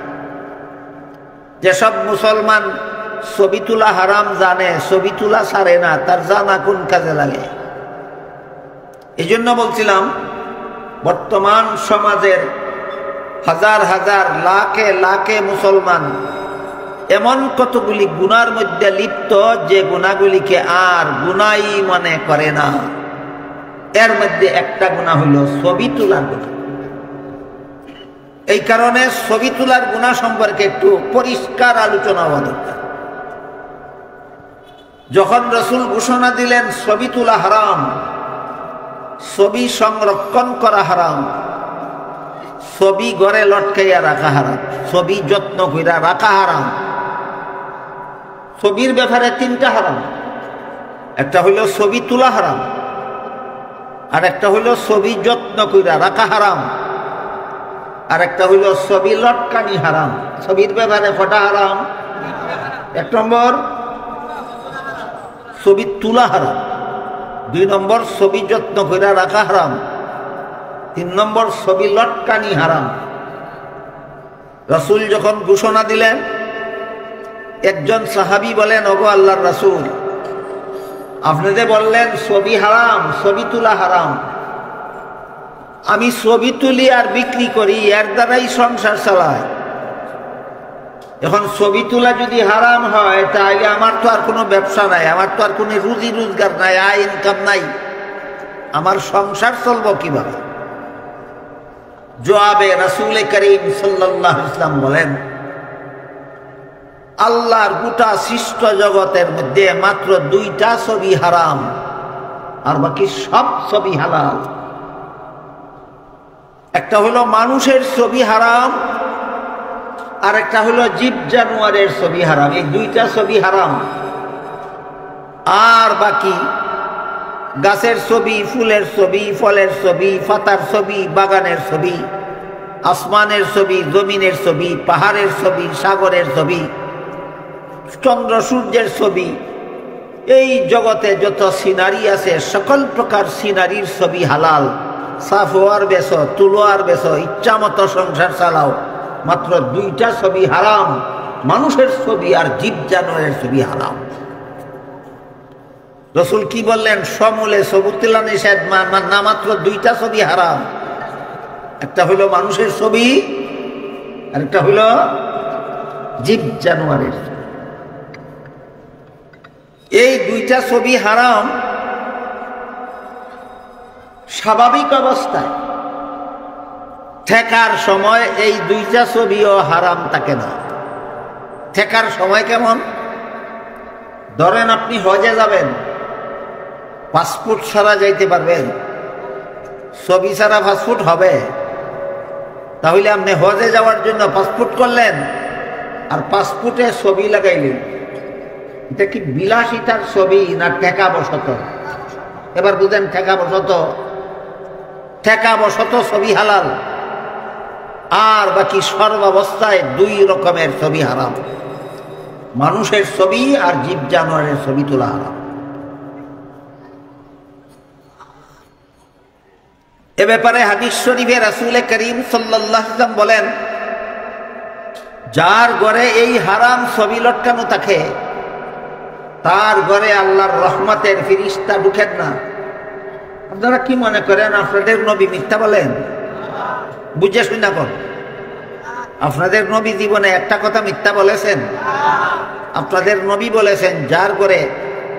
যেসব মুসলমান ছবি তোলা হারাম জানে, ছবি তোলা ছাড়ে না, তার জানা কোন কাজে লাগে? এই জন্য বলছিলাম বর্তমান সমাজের হাজার হাজার লাখে লাখে মুসলমান এমন কতগুলি গুনার মধ্যে লিপ্ত যে গুনাহগুলিকে আর গুনাই মনে করে না। এর মধ্যে একটা গুনাহ হলো ছবি তোলার গুনাহ। এই কারণে ছবি তোলার গুনাহ সম্পর্কে একটু পরিষ্কার আলোচনা হওয়া দরকার। যখন রাসূল ঘোষণা দিলেন ছবি তোলা হারাম, ছবি সংরক্ষণ করা হারাম, ছবি ঘরে লটকাইয়া রাখা হারাম, ছবি যত্ন কইরা রাখা হারাম। ছবির ব্যাপারে 3টা হারাম। একটা হইল ছবি তোলা হারাম, আর একটা হইল ছবি যত্ন কইরা রাখা হারাম, আর একটা হইল ছবি লটকানি হারাম। ছবির ব্যাপারে কটা হারাম? 1 নম্বর ছবি তোলা হারাম, 2 নম্বর ছবি যত্ন কইরা রাখা হারাম, 3 নম্বর ছবি লটকানি হারাম। রাসূল যখন ঘোষণা দিলেন, একজন সাহাবী বলেন, ওগো আল্লাহর রাসূল, আপনি যে বললেন ছবি হারাম, ছবি তোলা হারাম, আমি ছবি তুলি আর বিক্রি করি, এর দ্বারাই সংসার চালাই। এখন ছবি তোলা যদি হারাম হয় তাহলে আমার তো আর কোনো ব্যবসা নাই, আমার তো আর কোনো রুজি রোজগার নাই, আয় ইনকাম নাই, আমার সংসার চলবো কিভাবে? জবাবে রাসূল করিম সাল্লাল্লাহু আলাইহি ওয়াসাল্লাম বলেন, আল্লাহর গোটা সৃষ্ট জগতের মধ্যে মাত্র 2টা ছবি হারাম, আর বাকি সব ছবি হালাল। একটা হলো মানুষের ছবি হারাম, আর একটা হলো জীব জানোয়ারের ছবি হারাম। এই 2টা ছবি হারাম। আর বাকি গাছের ছবি, ফুলের ছবি, ফলের ছবি, পাতার ছবি, বাগানের ছবি, আসমানের ছবি, জমিনের ছবি, পাহাড়ের ছবি, সাগরের ছবি, চন্দ্র সূর্যের ছবি, এই জগতে যত সিনারি আছে সকল প্রকার সিনারির ছবি হালাল। সাফওয়ার বেছো, তুলোয়ার বেছো, ইচ্ছা মতো সংসার চালাও, মাত্র 2টা ছবি হারাম, মানুষের ছবি আর জীব জানোয়ারের ছবি হারাম। রাসূল কি বললেন? সমূলে ছবি তোলা নিষেধ, না মাত্র 2টা ছবি হারাম। একটা হইল মানুষের ছবি, আর একটা হইল জীব জানোয়ারের। এই 2টা ছবি হারাম। স্বাভাবিক অবস্থায় ঠেকার সময় এই 2টা ছবিও হারাম থাকে না। ঠেকার সময় কেমন? ধরেন আপনি হজে যাবেন, পাসপোর্ট ছাড়া যাইতে পারবেন? ছবি ছাড়া পাসপোর্ট হবে? তাহলে আপনি হজে যাওয়ার জন্য পাসপোর্ট করলেন আর পাসপোর্টে ছবি লাগাইলেন, এটা কি বিলাসিতার ছবি না ঠেকা বসত? এবার বুঝেন, ঠেকা বসত। ঠেকা বসত ছবি হালাল, আর বাকি সর্বাবস্থায় 2 রকমের ছবি হারাম। মানুষের ছবি আর জীব জানোয়ারের ছবি তোলা হারাম। এ ব্যাপারে হাদিস শরীফে রাসূল করিম সাল্লাল্লাহু আলাইহি ওয়াসাল্লাম বলেন, যার ঘরে এই হারাম ছবি লটকানো থাকে তার ঘরে আল্লাহর রহমতের ফেরেশতা ঢুকেন না। আপনারা কি মনে করেন আপনাদের নবী মিথ্যা বলেন? বুঝে শুনে কর, আপনাদের নবী জীবনে একটা কথা মিথ্যা বলেছেন? আপনাদের নবী বলেছেন, যার ঘরে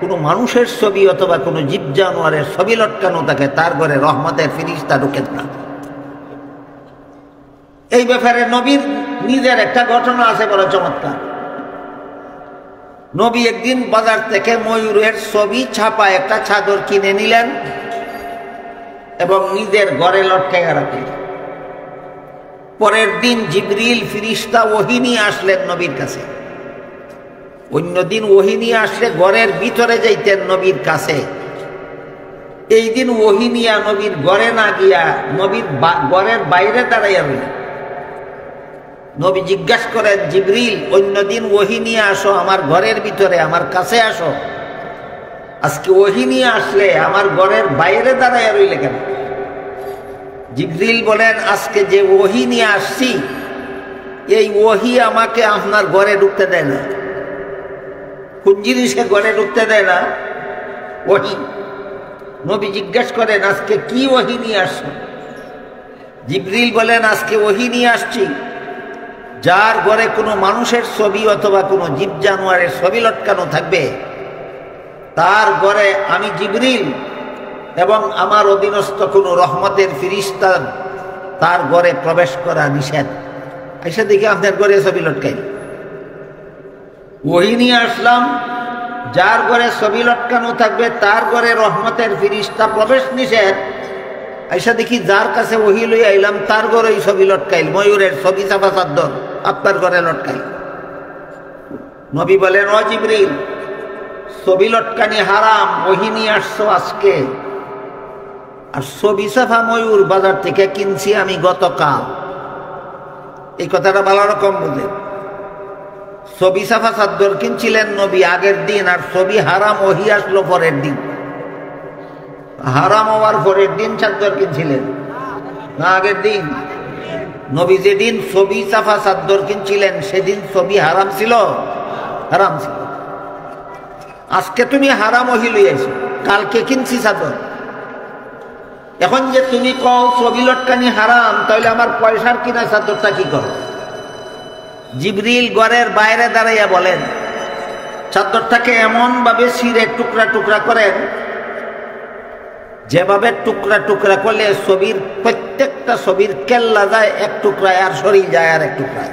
কোনো মানুষের ছবি অথবা কোনো জীব জানোয়ারের ছবি লটকানো থাকে তার ঘরে রহমতের ফেরেশতা ঢোকেন না। এই ব্যাপারে নবীর নিজের একটা ঘটনা আছে বড় চমৎকার। নবী একদিন বাজার থেকে ময়ূরের ছবি ছাপা একটা চাদর কিনে নিলেন এবং নিজের ঘরে লটকাইয়া রাখলেন। পরের দিন জিবরিল ফিরিস্তা ওহী নিয়ে আসলেন নবীর কাছে। অন্যদিন ওহী নিয়ে আসলে ঘরের ভিতরে যাইতেন নবীর কাছে, এই দিন ওহী নিয়া নবীর ঘরে না গিয়া নবীর ঘরের বাইরে দাঁড়াইয়া রইলেন। নবী জিজ্ঞাসা করেন, জিবরিল, অন্যদিন ওহী নিয়ে আসো আমার ঘরের ভিতরে, আমার কাছে আসো, আজকে ওহী নিয়ে আসলে আমার ঘরের বাইরে দাঁড়াইয়া রইলে কেন? জিবরিল বলেন, আজকে যে ওহী নিয়ে আসছি এই ওহী আমাকে আপনার ঘরে ঢুকতে দেয় না। কোন জিনিসে ঘরে ঢুকতে দেয় না? ওহী। নবী জিজ্ঞাসা করেন, আজকে কি ওহী নিয়ে আসছো? জিবরিল বলেন, আজকে ওহী নিয়ে আসছি যার ঘরে কোনো মানুষের ছবি অথবা কোনো জীব জানোয়ারের ছবি লটকানো থাকবে তার ঘরে আমি জিবরিল এবং আমার অধীনস্থ কোনো রহমতের ফিরিস্তা তার ঘরে প্রবেশ করা নিষেধ। এসে দেখি আপনার ঘরে ছবি লটকাই। ওহী নিয়ে আসলাম যার ঘরে ছবি লটকানো থাকবে তার ঘরে রহমতের ফিরিস্তা প্রবেশ নিষেধ। আইসা দেখি যার কাছে ওহী লই আইলাম তার ঘরে ছবি লটকাইল, ময়ূরের ছবি চাপা চাদর আপনার ঘরে লটকাইল। নবী বলেন, ও জিবরিল, ছবি লটকানি হারাম, ওহী নিয়ে আসছো আজকে, আর ছবি চাপা ময়ূর বাজার থেকে কিনছি আমি গতকাল। এই কথাটা ভালো রকম বুঝলেন। ছবি চাপা চাদর কিনছিলেন নবী আগের দিন, আর ছবি হারাম ওহী আসলো পরের দিন। হারাম হওয়ার পরের দিন চাদর কিনছিলেন না আগের দিন? নবী যেদিন ছবি চাপা চাদর কিনছিলেন সেদিন ছবি হারাম ছিল? হারাম ছিল। আজকে তুমি হারাম ওহী লইয়াছো, কালকে কিনছি চাদর। এখন যে তুমি কও ছবি লটকানি হারাম, তাহলে আমার পয়সার কিনা চাদরটা কি করো? জিবরিল ঘরের বাইরে দাঁড়াইয়া বলেন, চাদরটাকে এমন ভাবে ছিঁড়ে টুকরা টুকরা করেন যেভাবে টুকরা টুকরা করলে ছবির প্রত্যেকটা ছবির কেল্লা যায় এক টুকরায় আর শরীর যায় আর এক টুকরায়।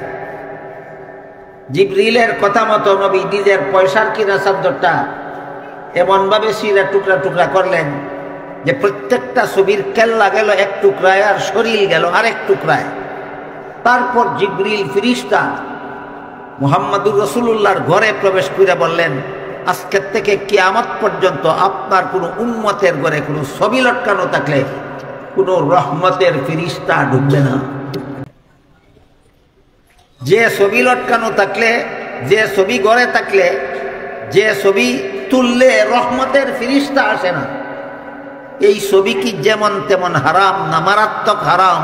জিবরিলের কথা মতো নবী নিজের পয়সার কিনা চাদরটা এমন ভাবে ছিঁড়ে টুকরা টুকরা করলেন যে প্রত্যেকটা ছবির কেল্লা গেল এক টুকরায় আর শরীর গেল আরেক টুকরায়। তারপর জিবরিল ফিরিস্তা মুহাম্মদুর রাসূলুল্লাহর ঘরে প্রবেশ করে বললেন, আজকের থেকে কিয়ামত পর্যন্ত আপনার কোনো উম্মতের ঘরে কোনো ছবি লটকানো থাকলে কোনো রহমতের ফিরিস্তা ঢুকবে না। যে ছবি লটকানো থাকলে, যে ছবি ঘরে থাকলে, যে ছবি তুললে রহমতের ফিরিস্তা আসে না, এই ছবি কি যেমন তেমন হারাম না মারাত্মক হারাম?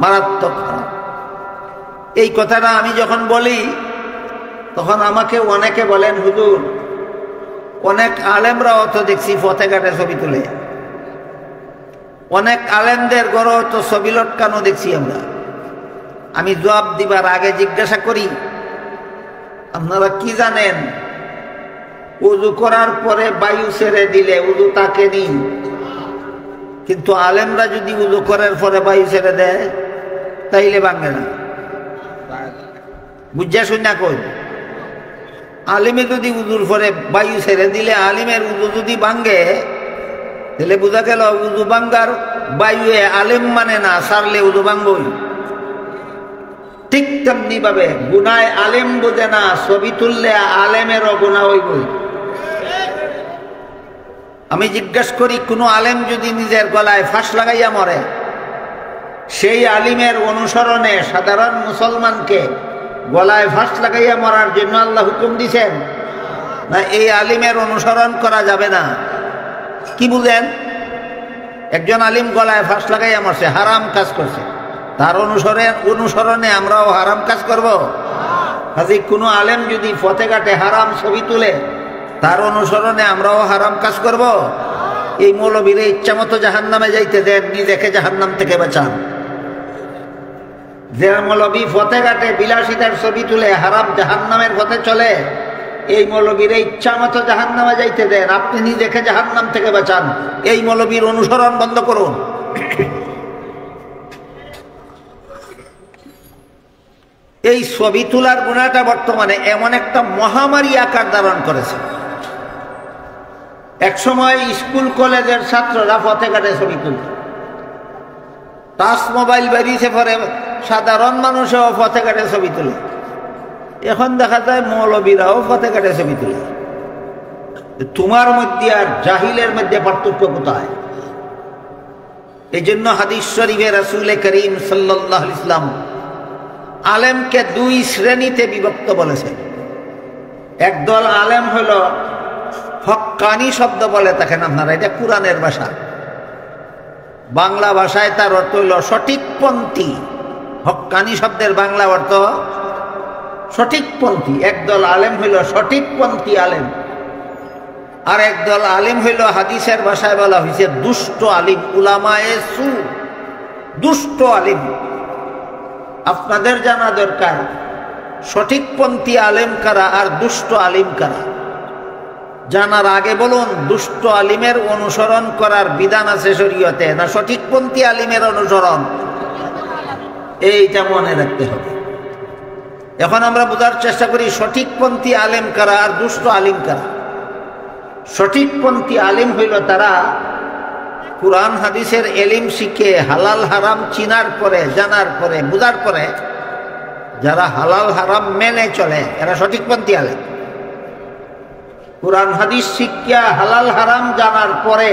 মারাত্মক হারাম। এই কথাটা আমি যখন বলি তখন আমাকে অনেকে বলেন, হুজুর, অনেক আলেমরাও তো দেখছি পথে ঘাটে ছবি তুলে, অনেক আলেমদের ঘরেও তো ছবি লটকানো দেখছি আমরা। আমি জবাব দিবার আগে জিজ্ঞাসা করি, আপনারা কি জানেন উযু করার পরে বায়ু ছেড়ে দিলে উযু তাকে নি, কিন্তু আলেমরা যদি উযু করার পরে বায়ু ছেড়ে দেয় তাইলে ভাঙে না? বুঝা শুনা কই? আলিমে যদি উযুর পরে বায়ু ছেড়ে দিলে আলিমের উযু যদি ভাঙ্গে তাহলে বোঝা গেল উযু ভাঙ্গার বায়ুয়ে আলেম মানে না, সারলে উযু ভাঙ্গই। ঠিক তেমনি ভাবে গুনায় আলেম বোঝে না, ছবি তুললে আলেমেরও গুনাহ হইবই। আমি জিজ্ঞাসা করি, কোনো আলেম যদি নিজের গলায় ফাঁস লাগাইয়া মরে, সেই আলিমের অনুসরণে সাধারণ মুসলমানকে গলায় ফাঁস লাগাইয়া মরার জন্য আল্লাহ হুকুম দিছেন না? এই আলিমের অনুসরণ করা যাবে না। কি বুঝেন? একজন আলিম গলায় ফাঁস লাগাইয়া মরছে, হারাম কাজ করছে, তার অনুসরণে আমরাও হারাম কাজ করব? কাজে কোনো আলেম যদি পথে ঘাটে হারাম ছবি তুলে তার অনুসরণে আমরাও হারাম কাজ করব? এই মৌলবীরে ইচ্ছা মতো জাহান্নামে যাইতে দেন, নিজেকে জাহান্নাম থেকে বাঁচান। যে মৌলবী পথে ঘাটে বিলাসিতার ছবি তুলে হারাম জাহান্নামের পথে চলে, এই মৌলবীরে ইচ্ছা মতো জাহান্নামে যাইতে দেন, আপনি নিজেকে জাহান্নাম থেকে বাঁচান। এই মৌলবীর অনুসরণ বন্ধ করুন। এই ছবি তোলার গুণাটা বর্তমানে এমন একটা মহামারী আকার ধারণ করেছে। একসময় স্কুল কলেজের ছাত্ররা পথে ঘাটে ছবি তুলত, টাচ মোবাইল বেরিয়েছে পরে সাধারণ মানুষও পথে ঘাটে ছবি তুলে। এখন দেখা যায় মৌলবীরাও পথে ঘাটে ছবি তুলে। তোমার মধ্যে আর জাহিলের মধ্যে পার্থক্য কোথায়? এই জন্য হাদিস শরীফে রাসূল করিম সাল্লাল্লাহু আলাইহি ওয়াসাল্লাম আলেমকে দুই শ্রেণীতে বিভক্ত বলেছেন। একদল আলেম হলো হক্কানি শব্দ বলে থাকেন আপনারা, এটা কোরআনের ভাষা, বাংলা ভাষায় তার অর্থ হইল সঠিকপন্থী। হক্কানি শব্দের বাংলা অর্থ সঠিকপন্থী। একদল আলেম হইল সঠিকপন্থী আলেম, আর একদল আলিম হইল হাদিসের ভাষায় বলা হয়েছে দুষ্ট আলিম, উলামায়ে সু, দুষ্ট আলিম। আপনাদের জানা দরকার সঠিকপন্থী আলেম কারা আর দুষ্ট আলিম কারা। জানার আগে বলুন, দুষ্ট আলিমের অনুসরণ করার বিধান আছে শরীয়তে, না সঠিকপন্থী আলিমের অনুসরণ? এইটা মনে রাখতে হবে। এখন আমরা বোঝার চেষ্টা করি সঠিকপন্থী আলেম কারা আর দুষ্ট আলিম কারা। সঠিকপন্থী আলিম হইল তারা কুরআন হাদিসের এলিম শিখে হালাল হারাম চিনার পরে, জানার পরে, বুঝার পরে যারা হালাল হারাম মেনে চলে, এরা সঠিকপন্থী আলিম। কুরআন হাদিস শিক্ষা হালাল হারাম জানার পরে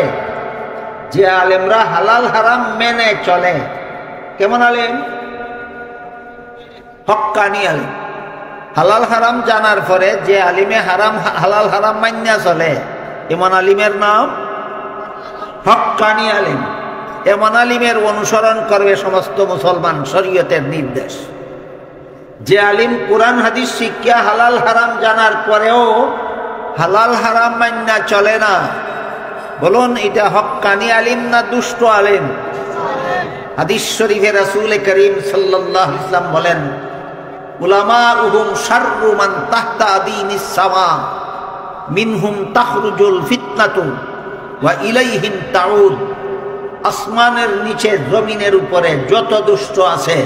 যে আলেমরা হালাল হারাম মেনে চলে, কেমন আলিম? হক্কানি আলিম। হালাল হারাম জানার পরে যে আলিমে হালাল হারাম মান্যা চলে, এমন আলিমের নাম হক্কানি আলিম। এমন আলিমের অনুসরণ করবে সমস্ত মুসলমান, শরীয়তের নির্দেশ। যে আলিম কুরআন হাদিস শিক্ষা হালাল হারাম জানার পরেও হালাল হারাম মান্যা চলে না, বলুন এটা হক্কানি আলিম না দুষ্ট আলিম? হাদিস শরীফে রাসূল করিম সাল্লাল্লাহু আলাইহি ওয়াসাল্লাম বলেন, উলামাউহুম শাররু মান তাহতা আদিনিস সামা মিনহুম তাখরুজুল ফিতনাতু ওয়া ইলাইহিম তাউদ। আসমানের নিচে জমিনের উপরে যত দুষ্ট আছে,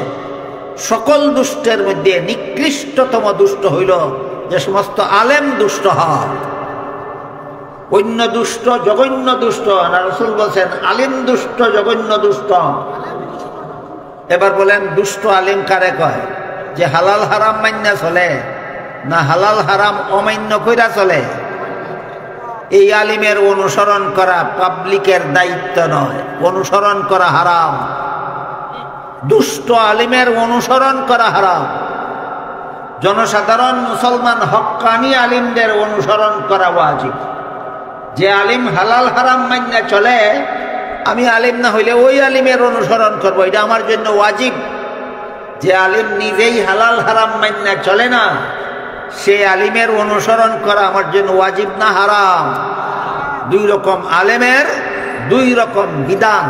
সকল দুষ্টের মধ্যে নিকৃষ্টতম দুষ্ট হইল যে সমস্ত আলেম দুষ্ট হয়। অন্য দুষ্ট জঘন্য দুষ্ট না, রাসূল বলেন আলিম দুষ্ট, জঘন্য দুষ্ট। এবার বলেন দুষ্ট আলিম কারে কয়? যে হালাল হারাম মান্য চলে, না হালাল হারাম অমান্য কইরা চলে? এই আলিমের অনুসরণ করা পাবলিকের দায়িত্ব নয়, অনুসরণ করা হারাম। দুষ্ট আলিমের অনুসরণ করা হারাম। জনসাধারণ মুসলমান হক্কানি আলিমদের অনুসরণ করা ওয়াজিব। যে আলিম হালাল হারাম মান্য চলে, আমি আলিম না হইলে ওই আলিমের অনুসরণ করব, এটা আমার জন্য ওয়াজিব। যে আলিম নিজেই হালাল হারাম মান্য চলে না, সে আলিমের অনুসরণ করা আমার জন্য ওয়াজিব না হারাম? দুই রকম আলেমের দুই রকম বিধান,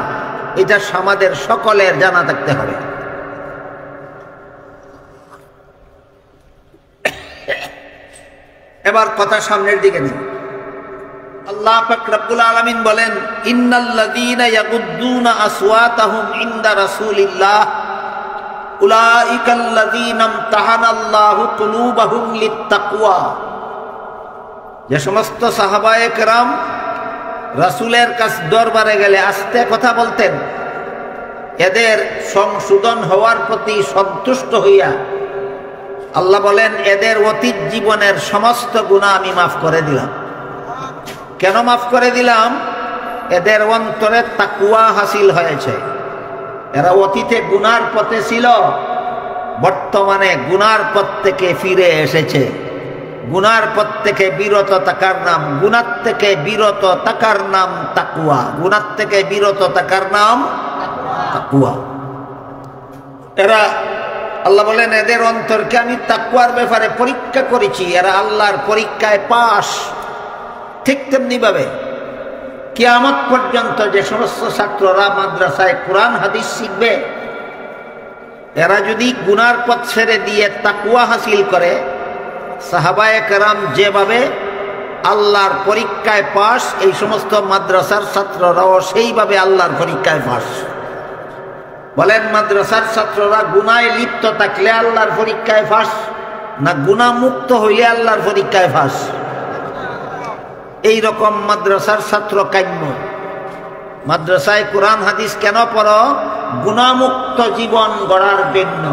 এটা আমাদের সকলের জানা থাকতে হবে। এবার কথা সামনের দিকে নিন। আল্লাহ পাক রব্বুল আলামিন বলেন, ইন্নাল্লাযীনা ইয়াগুদ্দুনা আসওয়াতাহুম ইনদা রাসূলিল্লাহ উলাইকাল্লাযীনা ইমতাহানাল্লাহু কুলুবাহুম লিত্তাকওয়া। যে সমস্ত সাহাবায়ে কেরাম রাসূলের কাছে দরবারে গেলে আস্তে কথা বলতেন, এদের সংশোধন হওয়ার প্রতি সন্তুষ্ট হইয়া আল্লাহ বলেন এদের অতীত জীবনের সমস্ত গুনাহ আমি মাফ করে দিলাম। কেন মাফ করে দিলাম? এদের অন্তরে তাকওয়া হাসিল হয়েছে। এরা অতীতে গুনার পথে ছিল, বর্তমানে গুনার পথ থেকে ফিরে এসেছে। গুনার পথ থেকে বিরত থাকার নাম, গুনার থেকে বিরত থাকার নাম তাকওয়া। গুনার থেকে বিরত থাকার নাম তাকওয়া। এরা আল্লাহ বলেন এদের অন্তরকে আমি তাকওয়ার ব্যাপারে পরীক্ষা করেছি, এরা আল্লাহর পরীক্ষায় পাস। ঠিক তেমনি ভাবে কিয়ামত পর্যন্ত যে সমস্ত ছাত্ররা মাদ্রাসায় কোরআন হাদিস শিখবে, এরা যদি গুনার পথ ছেড়ে দিয়ে তাকওয়া হাসিল করে, সাহাবায়ে কেরাম যেভাবে আল্লাহর পরীক্ষায় পাস, এই সমস্ত মাদ্রাসার ছাত্ররাও সেইভাবে আল্লাহর পরীক্ষায় পাস। বলেন মাদ্রাসার ছাত্ররা গুনায় লিপ্ত থাকলে আল্লাহর পরীক্ষায় ফাঁস, না গুনাহ মুক্ত হইলে আল্লাহর পরীক্ষায় ফাঁস? এইরকম মাদ্রাসার ছাত্র কাম্য। মাদ্রাসায় কোরআন হাদিস কেন পড়ো? গুনাহমুক্ত জীবন গড়ার জন্য।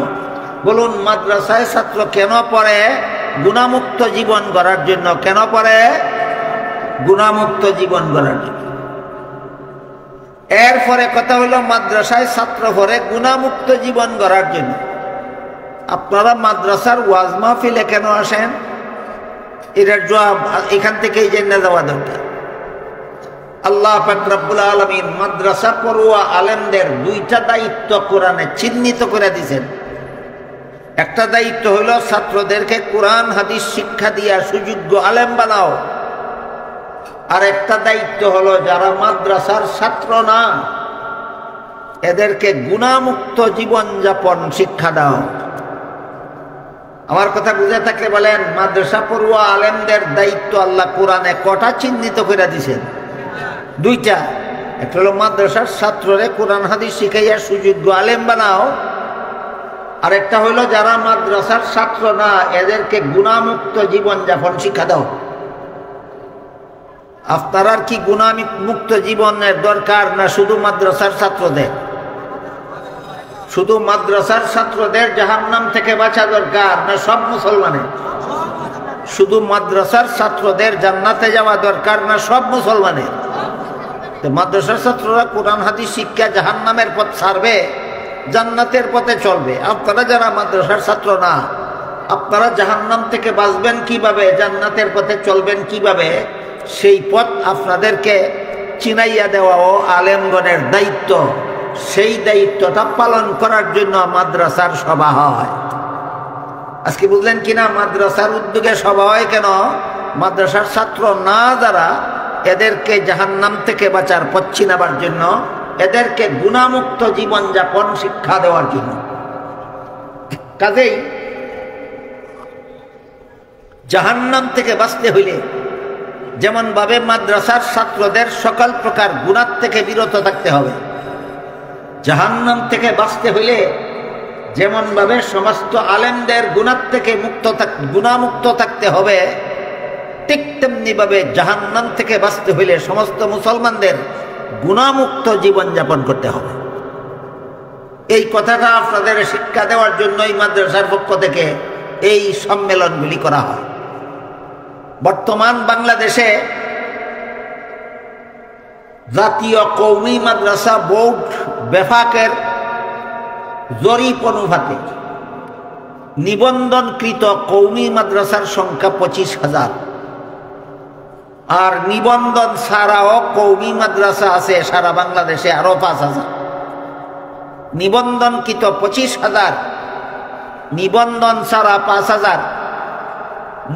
বলুন, মাদ্রাসায় ছাত্র কেন পড়ে? গুনাহমুক্ত জীবন গড়ার জন্য। কেন পড়ে? গুনাহমুক্ত জীবন গড়ার জন্য। এরপরে কথা হলো মাদ্রাসায় ছাত্র পড়ে গুনাহমুক্ত জীবন গড়ার জন্য। আপনারা মাদ্রাসার ওয়াজ মাহফিলে কেন আসেন? এটার জবাব এখান থেকেই জেনে যাওয়া দরকার। আল্লাহ পাক রব্বুল আলামিন মাদ্রাসা পড়ুয়া আলেমদের দুইটা দায়িত্ব কোরআনে চিহ্নিত করে দিয়েছেন। একটা দায়িত্ব হলো ছাত্রদেরকে কোরআন হাদিস শিক্ষা দিয়া সুযোগ্য আলেম বানাও। আর একটা দায়িত্ব হলো যারা মাদ্রাসার ছাত্র না, এদেরকে গুনাহমুক্ত জীবনযাপন শিক্ষা দাও। আমার কথা বুঝে থাকলে বলেন, মাদ্রাসা পড়ুয়া আলেমদের দায়িত্ব আল্লাহ কোরআনে কটা চিহ্নিত করে দিয়েছেন? দুইটা। একটা হলো মাদ্রাসার ছাত্ররে কোরআন হাদিস শিখাইয়া সুযোগ্য আলেম বানাও, আর একটা হইল যারা মাদ্রাসার ছাত্র না, এদেরকে গুনাহমুক্ত জীবনযাপন শিক্ষা দাও। আপনার কি গুনাহমুক্ত জীবনের দরকার, না শুধু মাদ্রাসার ছাত্রদের? শুধু মাদ্রাসার ছাত্রদের জাহান্নাম থেকে বাঁচা দরকার, না সব মুসলমানের? শুধু মাদ্রাসার ছাত্রদের জান্নাতে যাওয়া দরকার, না সব মুসলমানের? মাদ্রাসার ছাত্ররা কোরআন হাদিস শিক্ষা জাহান্নামের পথ ছাড়বে, জান্নাতের পথে চলবে। আপনারা যারা মাদ্রাসার ছাত্র না, আপনারা জাহান্নাম থেকে বাঁচবেন কিভাবে, জান্নাতের পথে চলবেন কিভাবে, সেই পথ আপনাদেরকে চিনাইয়া দেওয়াও আলেমগণের দায়িত্ব। সেই দায়িত্বটা পালন করার জন্য মাদ্রাসার সভা হয়। আজকে বুঝলেন কিনা মাদ্রাসার উদ্যোগে সভা হয় কেন? মাদ্রাসার ছাত্র না যারা, এদেরকে জাহান্নাম থেকে বাঁচার পথ চিনাবার জন্য, এদেরকে গুনাহমুক্ত জীবনযাপন শিক্ষা দেওয়ার জন্য। কাজেই জাহান্নাম থেকে বাঁচতে হইলে যেমন ভাবে মাদ্রাসার ছাত্রদের সকল প্রকার গুনাহ থেকে বিরত থাকতে হবে, জাহান্নাম থেকে বাঁচতে হইলে যেমন ভাবে সমস্ত আলেমদের গুনাহ থেকে গুনাহমুক্ত থাকতে হবে, ঠিক তেমনি ভাবে জাহান্নাম থেকে বাঁচতে হইলে সমস্ত মুসলমানদের গুনাহমুক্ত জীবনযাপন করতে হবে। এই কথাটা আপনাদের শিক্ষা দেওয়ার জন্যই মাদ্রাসার পক্ষ থেকে এই সম্মেলনগুলি করা হয়। বর্তমান বাংলাদেশে জাতীয় কওমি মাদ্রাসা বোর্ড বেফাকের জরিপ অনুপাতে নিবন্ধনকৃত কওমি মাদ্রাসার সংখ্যা 25,000, আর নিবন্ধন ছাড়াও কওমি মাদ্রাসা আছে সারা বাংলাদেশে আরো 5,000। নিবন্ধনকৃত 25,000, নিবন্ধন ছাড়া 5,000,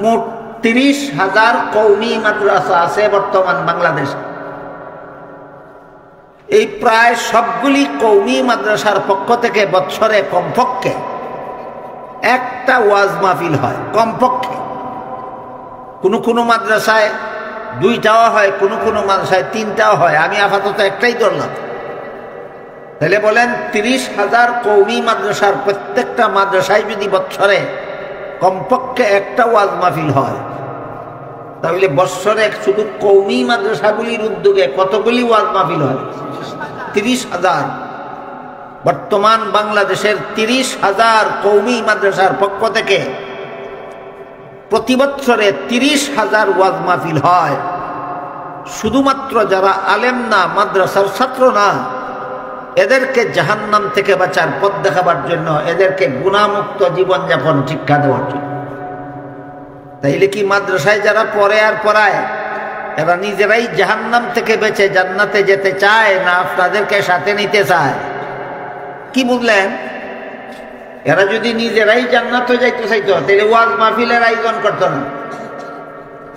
মোট 30,000 কওমি মাদ্রাসা আছে বর্তমান বাংলাদেশে। এই প্রায় সবগুলি কওমি মাদ্রাসার পক্ষ থেকে বৎসরে কমপক্ষে একটা ওয়াজ মাহফিল হয়, কমপক্ষে। কোনো কোনো মাদ্রাসায় 2টাও হয়, কোনো কোনো মাদ্রাসায় 3টাও হয়। আমি আপাতত একটাই ধরলাম। তাহলে বলেন 30,000 কওমি মাদ্রাসার প্রত্যেকটা মাদ্রাসায় যদি বৎসরে কমপক্ষে একটা ওয়াজ মাহফিল হয়, তাহলে বৎসরে শুধু কওমি মাদ্রাসাগুলির উদ্যোগে কতগুলি ওয়াজ মাহফিল হয়? 30,000। বর্তমান বাংলাদেশের 30,000 কওমি মাদ্রাসার পক্ষ থেকে প্রতি বৎসরে 30,000 ওয়াজ মাহফিল হয়। শুধুমাত্র যারা আলেম না, মাদ্রাসার ছাত্র না, এদেরকে জাহান্নাম থেকে বাঁচার পথ দেখাবার জন্য, এদেরকে গুনাহমুক্ত জীবনযাপন শিক্ষা দেওয়ার জন্য। তাইলে কি মাদ্রাসায় যারা পড়ে আর পড়ায়, এরা নিজেরাই জাহান্নাম থেকে বেঁচে জান্নাতে যেতে চায়, না আপনাদেরকে সাথে নিতে চায়? কি বুঝলেন? এরা যদি নিজেরাই জান্নাতে যাইতে চাইতো, তাহলে ওয়াজ মাহফিলের আয়োজন করতো না।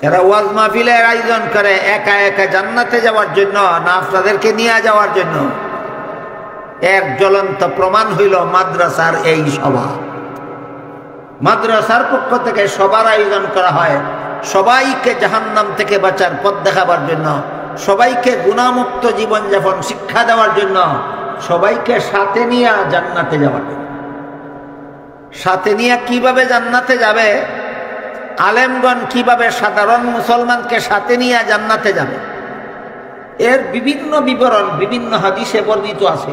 এরা ওয়াজ মাহফিলের আয়োজন করে একা একা জান্নাতে যাওয়ার জন্য, না আপনাদেরকে নিয়ে যাওয়ার জন্য। এর জ্বলন্ত প্রমাণ হইল মাদ্রাসার এই সভা। মাদ্রাসার পক্ষ থেকে সবার আয়োজন করা হয় সবাইকে জাহান্নাম থেকে বাঁচার পথ দেখাবার জন্য, সবাইকে গুনাহমুক্ত জীবনযাপন শিক্ষা দেওয়ার জন্য। সবাইকে সাথে নিয়ে জান্নাতে যাওয়াটা। সাথে নিয়ে কিভাবে জান্নাতে যাবে, আলেমগণ কিভাবে সাধারণ মুসলমানকে সাথে নিয়ে জান্নাতে যাবে, এর বিভিন্ন বিবরণ বিভিন্ন হাদিসে বর্ণিত আছে।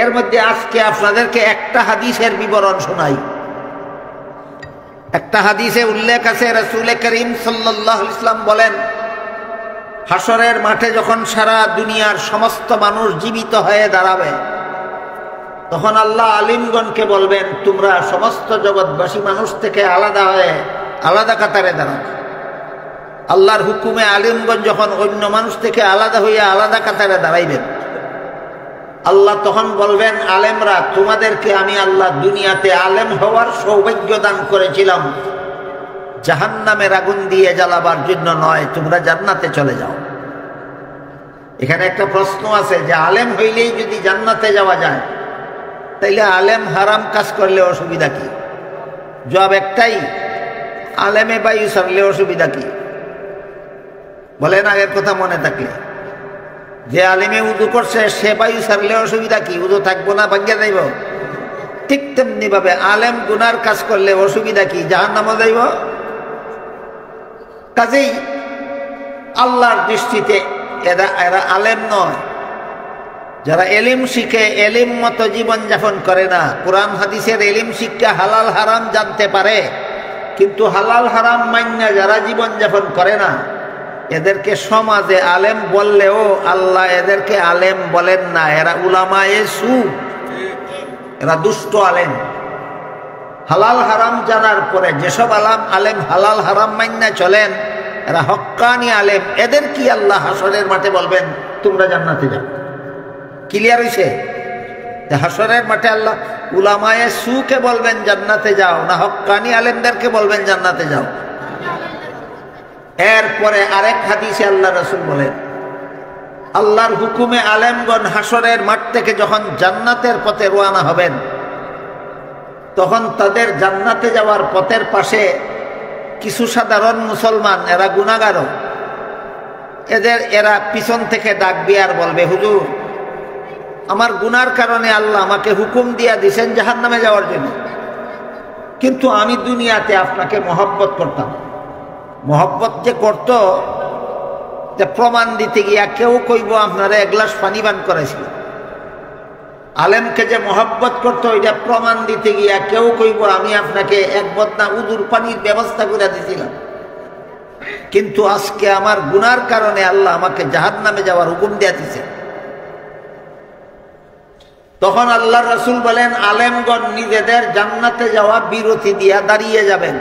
এর মধ্যে আজকে আপনাদেরকে একটা হাদিসের বিবরণ শোনাই। একটা হাদিসে উল্লেখ আছে, রাসূল করিম সাল্লাল্লাহু আলাইহি ওয়াসাল্লাম বলেন, হাসরের মাঠে যখন সারা দুনিয়ার সমস্ত মানুষ জীবিত হয়ে দাঁড়াবে, তখন আল্লাহ আলিমগণকে বলবেন, তোমরা সমস্ত জগৎবাসী মানুষ থেকে আলাদা হয়ে আলাদা কাতারে দাঁড়াবে। আল্লাহর হুকুমে আলিমগণ যখন অন্য মানুষ থেকে আলাদা হইয়া আলাদা কাতারে দাঁড়াইবেন, আল্লাহ তখন বলবেন, আলেমরা, তোমাদেরকে আমি আল্লাহ দুনিয়াতে আলেম হওয়ার সৌভাগ্য দান করেছিলাম, জাহান্নামের আগুন দিয়ে জ্বালাবার জন্য নয়, তোমরা জান্নাতে চলে যাও। এখানে একটা প্রশ্ন আছে যে আলেম হইলেই যদি জান্নাতে যাওয়া যায়, তাইলে আলেম হারাম কাজ করলে অসুবিধা কি? জবাব একটাই, আলেমে বায়ু সারলে অসুবিধা কি? বলেন আগের কথা মনে থাকলে, যে আলেমে উদু করছে সে বায়ু সারলে অসুবিধা কি? উদু থাকবো না, ভাঙ্গে যাইব। ঠিক তেমনি ভাবে আলেম গুনার কাজ করলে অসুবিধা কি? জাহান্নামে যাইব। কাজেই আল্লাহর দৃষ্টিতে এরা আলেম নয়। যারা এলিম শিখে, এলিম মতো জীবন যাপন করে না, কোরআন হাদিসের এলিম শিক্ষা হালাল হারাম জানতে পারে, কিন্তু হালাল হারাম মান্যা যারা জীবন যাপন করে না, এদেরকে সমাজে আলেম বললেও আল্লাহ এদেরকে আলেম বলেন না। এরা উলামায়ে সু, এরা দুষ্ট আলেম। হালাল হারাম জানার পরে যেসব আলেম হালাল হারাম মান্যা চলেন, এরা হক্কানি আলেম। এদের কি আল্লাহ হাসরের মাঠে বলবেন তোমরা জান্নাতে যাও? ক্লিয়ার হইছে? হাসরের মাঠে আল্লাহ উলামায়ে সুকে বলবেন জান্নাতে যাও, না হক্কানি আলেমদেরকে বলবেন জান্নাতে যাও? এরপরে আরেক হাদিসে আল্লাহ রাসূল বলেন, আল্লাহর হুকুমে আলেমগণ হাসরের মাঠ থেকে যখন জান্নাতের পথে রওনা হবেন, তখন তাদের জান্নাতে যাওয়ার পথের পাশে কিছু সাধারণ মুসলমান, এরা গুনাহগার, এরা পিছন থেকে ডাকবে আর বলবে, হুজুর, আমার গুনার কারণে আল্লাহ আমাকে হুকুম দিয়া দিয়েছেন জাহান্নামে যাওয়ার জন্য, কিন্তু আমি দুনিয়াতে আপনাকে মহব্বত করতাম। মহব্বত যে করত, যে প্রমাণ দিতে গিয়া কেউ কইব আপনারা এক গ্লাস পানি পান করেছিল। আলেমকে যে মহব্বত করতো, এটা প্রমাণ দিতে গিয়া কেউ কইব আমি আপনাকে এক বদনা উদুর পানির ব্যবস্থা করে দিয়েছিলাম, কিন্তু আজকে আমার গুনার কারণে আল্লাহ আমাকে জাহান্নামে যাওয়ার হুকুম দিয়া দিয়েছে। তখন আল্লাহর রাসূল বলেন, আলেমগণ নিজেদের জান্নাতে যাওয়া বিরতি দিয়া দাঁড়িয়ে যাবেন।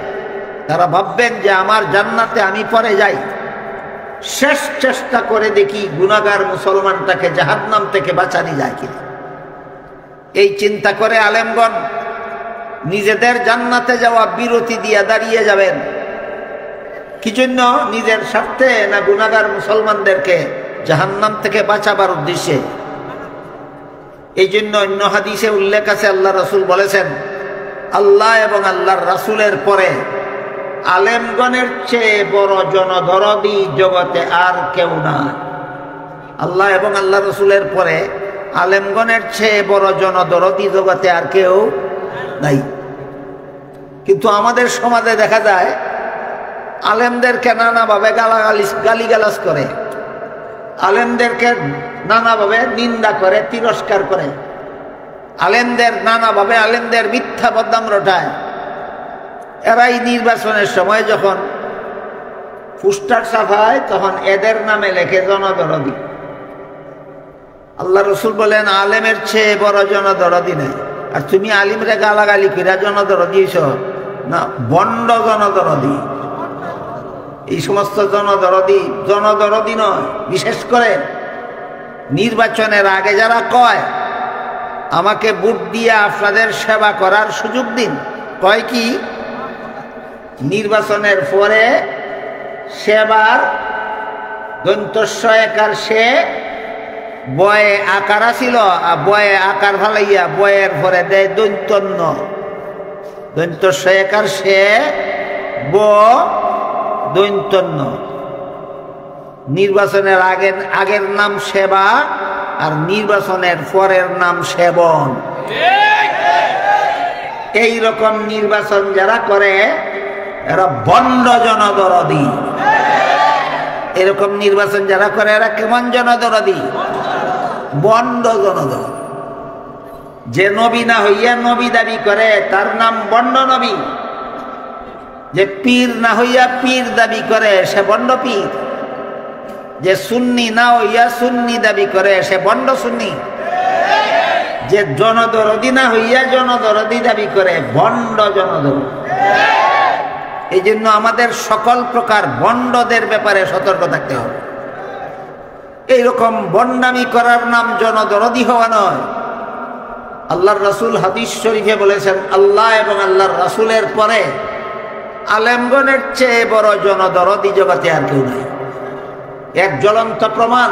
তারা ভাববেন যে আমার জান্নাতে আমি পরে যাই, শেষ চেষ্টা করে দেখি গুনাহগার মুসলমানটাকে জাহান্নাম থেকে বাঁচানো যায় কিনা। এই চিন্তা করে আলেমগণ নিজেদের জান্নাতে যাওয়া বিরতি দিয়া দাঁড়িয়ে যাবেন। কি জন্য? নিজের স্বার্থে, না গুনাহগার মুসলমানদেরকে জাহান্নাম থেকে বাঁচাবার উদ্দেশ্যে? এই জন্য অন্য হাদিসে উল্লেখ আছে, আল্লাহ রাসূল বলেছেন, আল্লাহ এবং আল্লাহর রাসূলের পরে আলেমগণের চেয়ে বড় জনদরদি জগতে আর কেউ নাই। আল্লাহ এবং আল্লাহ রাসূলের পরে আলেমগণের চেয়ে বড় জনদরদি জগতে আর কেউ নাই। কিন্তু আমাদের সমাজে দেখা যায় আলেমদেরকে নানাভাবে গালিগালাজ করে, আলেমদেরকে নানাভাবে নিন্দা করে, তিরস্কার করে, আলেমদের নানাভাবে আলেমদের মিথ্যা বদনাম রটায়। এরাই নির্বাচনের সময় যখন পোস্টার ছাপায়, তখন এদের নামে লেখে জনদরদি। আল্লাহ রাসূল বলেন, আলেমের চেয়ে বড় জনদরদি নেই। আর তুমি আলিমরে গালাগালি কইরা জনদরদি হইছ না, বন্ড জনদরদি। এই সমস্ত জনদরদি নয়। বিশেষ করে নির্বাচনের আগে যারা কয় আমাকে ভোট দিয়ে আপনাদের সেবা করার সুযোগ দিন, কয় কি নির্বাচনের পরে সেবার দন্তস্ব একার সে বয়ে আকার ছিল, বয়ে আকার ভালাইয়া বয়ের পরে দেয় দৈন্তন্য, দন্তস্ব একার সে ব দৈন্তন্য। নির্বাচনের আগের নাম সেবা আর নির্বাচনের পরের নাম সেবন। এই রকম নির্বাচন যারা করে এরা বন্ড জনদরদি। এরকম নির্বাচন যারা করে এরা কেমন জনদরদি? বন্ড জনদরদি। যে নবী না হইয়া নবী দাবি করে তার নাম বন্ড নবী। যে পীর না হইয়া পীর দাবি করে সে বন্ড পীর। যে সুন্নি না হইয়া সুন্নি দাবি করে সে বন্ড সুন্নি। যে জনদরদি না হইয়া জনদরদি দাবি করে বন্ড জনদরদি। এই জন্য আমাদের সকল প্রকার বন্ডদের ব্যাপারে সতর্ক থাকতে হবে। এইরকম বন্ডামি করার নাম জনদরদি হওয়া নয়। আল্লাহর রাসূল হাদিস শরীফে বলেছেন, আল্লাহ এবং আল্লাহর রাসূলের পরে আলেমগণের চেয়ে বড় জনদরদি জগতে আর কেউ নাই। এক জ্বলন্ত প্রমাণ।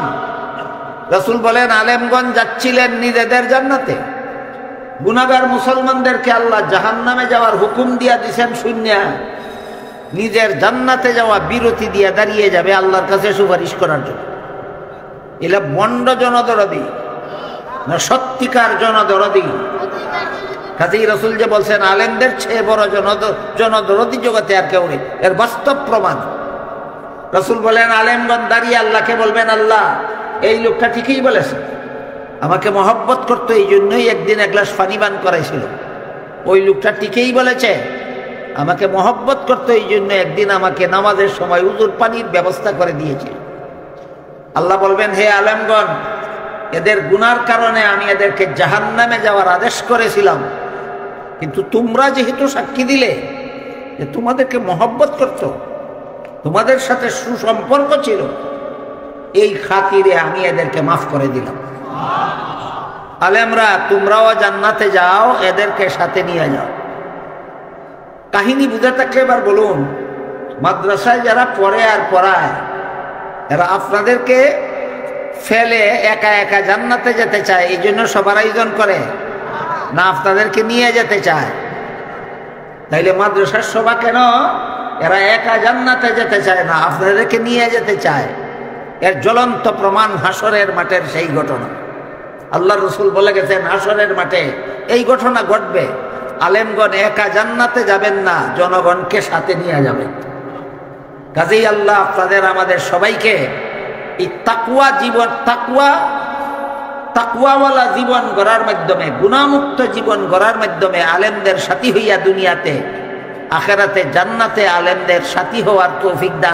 রাসূল বলেন, আলেমগণ যাচ্ছিলেন নিজেদের জান্নাতে, গুনাহগার মুসলমানদেরকে আল্লাহ জাহান্নামে যাওয়ার হুকুম দিয়া দিয়েছেন শূন্য, নিজের জান্নাতে যাওয়া বিরতি দিয়ে দাঁড়িয়ে যাবে আল্লাহর কাছে সুপারিশ করার জন্য। এলা বন্ড জনদরদি না সত্যিকার জনদরদি? কাজেই রাসূল যে বলছেন আলেমদের চেয়ে বড় জনদরদি জগতে আর কেউ নেই, এর বাস্তব প্রমাণ। রাসূল বলেন, আলেমগণ দাঁড়িয়ে আল্লাহকে বলবেন, আল্লাহ এই লোকটা ঠিকই বলেছে, আমাকে মহব্বত করতো, এই জন্যই একদিন এক গ্লাস পানি পান করাইছিল। ওই লোকটা ঠিকই বলেছে, আমাকে মহব্বত করতো, এই জন্য একদিন আমাকে নামাজের সময় উজুর পানির ব্যবস্থা করে দিয়েছে। আল্লাহ বলবেন, হে আলেমগণ, এদের গুনার কারণে আমি এদেরকে জাহান্নামে যাওয়ার আদেশ করেছিলাম, কিন্তু তোমরা যেহেতু সাক্ষী দিলে যে তোমাদেরকে মহব্বত করত, তোমাদের সাথে সুসম্পর্ক ছিল, এই খাতিরে আমি এদেরকে মাফ করে দিলাম। আলেমরা তোমরাও জান্নাতে যাও, এদেরকে সাথে নিয়ে যাও। কাহিনী বুঝে থাকলে এবার বলুন, মাদ্রাসায় যারা পড়ে আর পড়ায় এরা আপনাদেরকে ফেলে একা একা জান্নাতে যেতে চায়, এই জন্য সবার আয়োজন করে না আপনাদেরকে নিয়ে যেতে চায়? তাইলে মাদ্রাসার সভা কেন? এরা একা জান্নাতে যেতে চায় না, আপনাদেরকে নিয়ে যেতে চায়। এর জ্বলন্ত প্রমাণ হাসরের মাঠের সেই ঘটনা। আল্লাহর রাসূল বলে গেছেন, হাসরের মাঠে এই ঘটনা ঘটবে। আলেমগণ একা জান্নাতে যাবেন না, জনগণকে সাথে নিয়ে যাবেন। কাজেই আল্লাহ আপনাদের আমাদের সবাইকে এই তাকওয়া জীবন, তাকওয়াওয়ালা জীবন গড়ার মাধ্যমে, গুনাহমুক্ত জীবন গড়ার মাধ্যমে আলেমদের সাথী হইয়া দুনিয়াতে, আখিরাতে জান্নাতে আলেমদের সাথী হওয়ার তৌফিক দান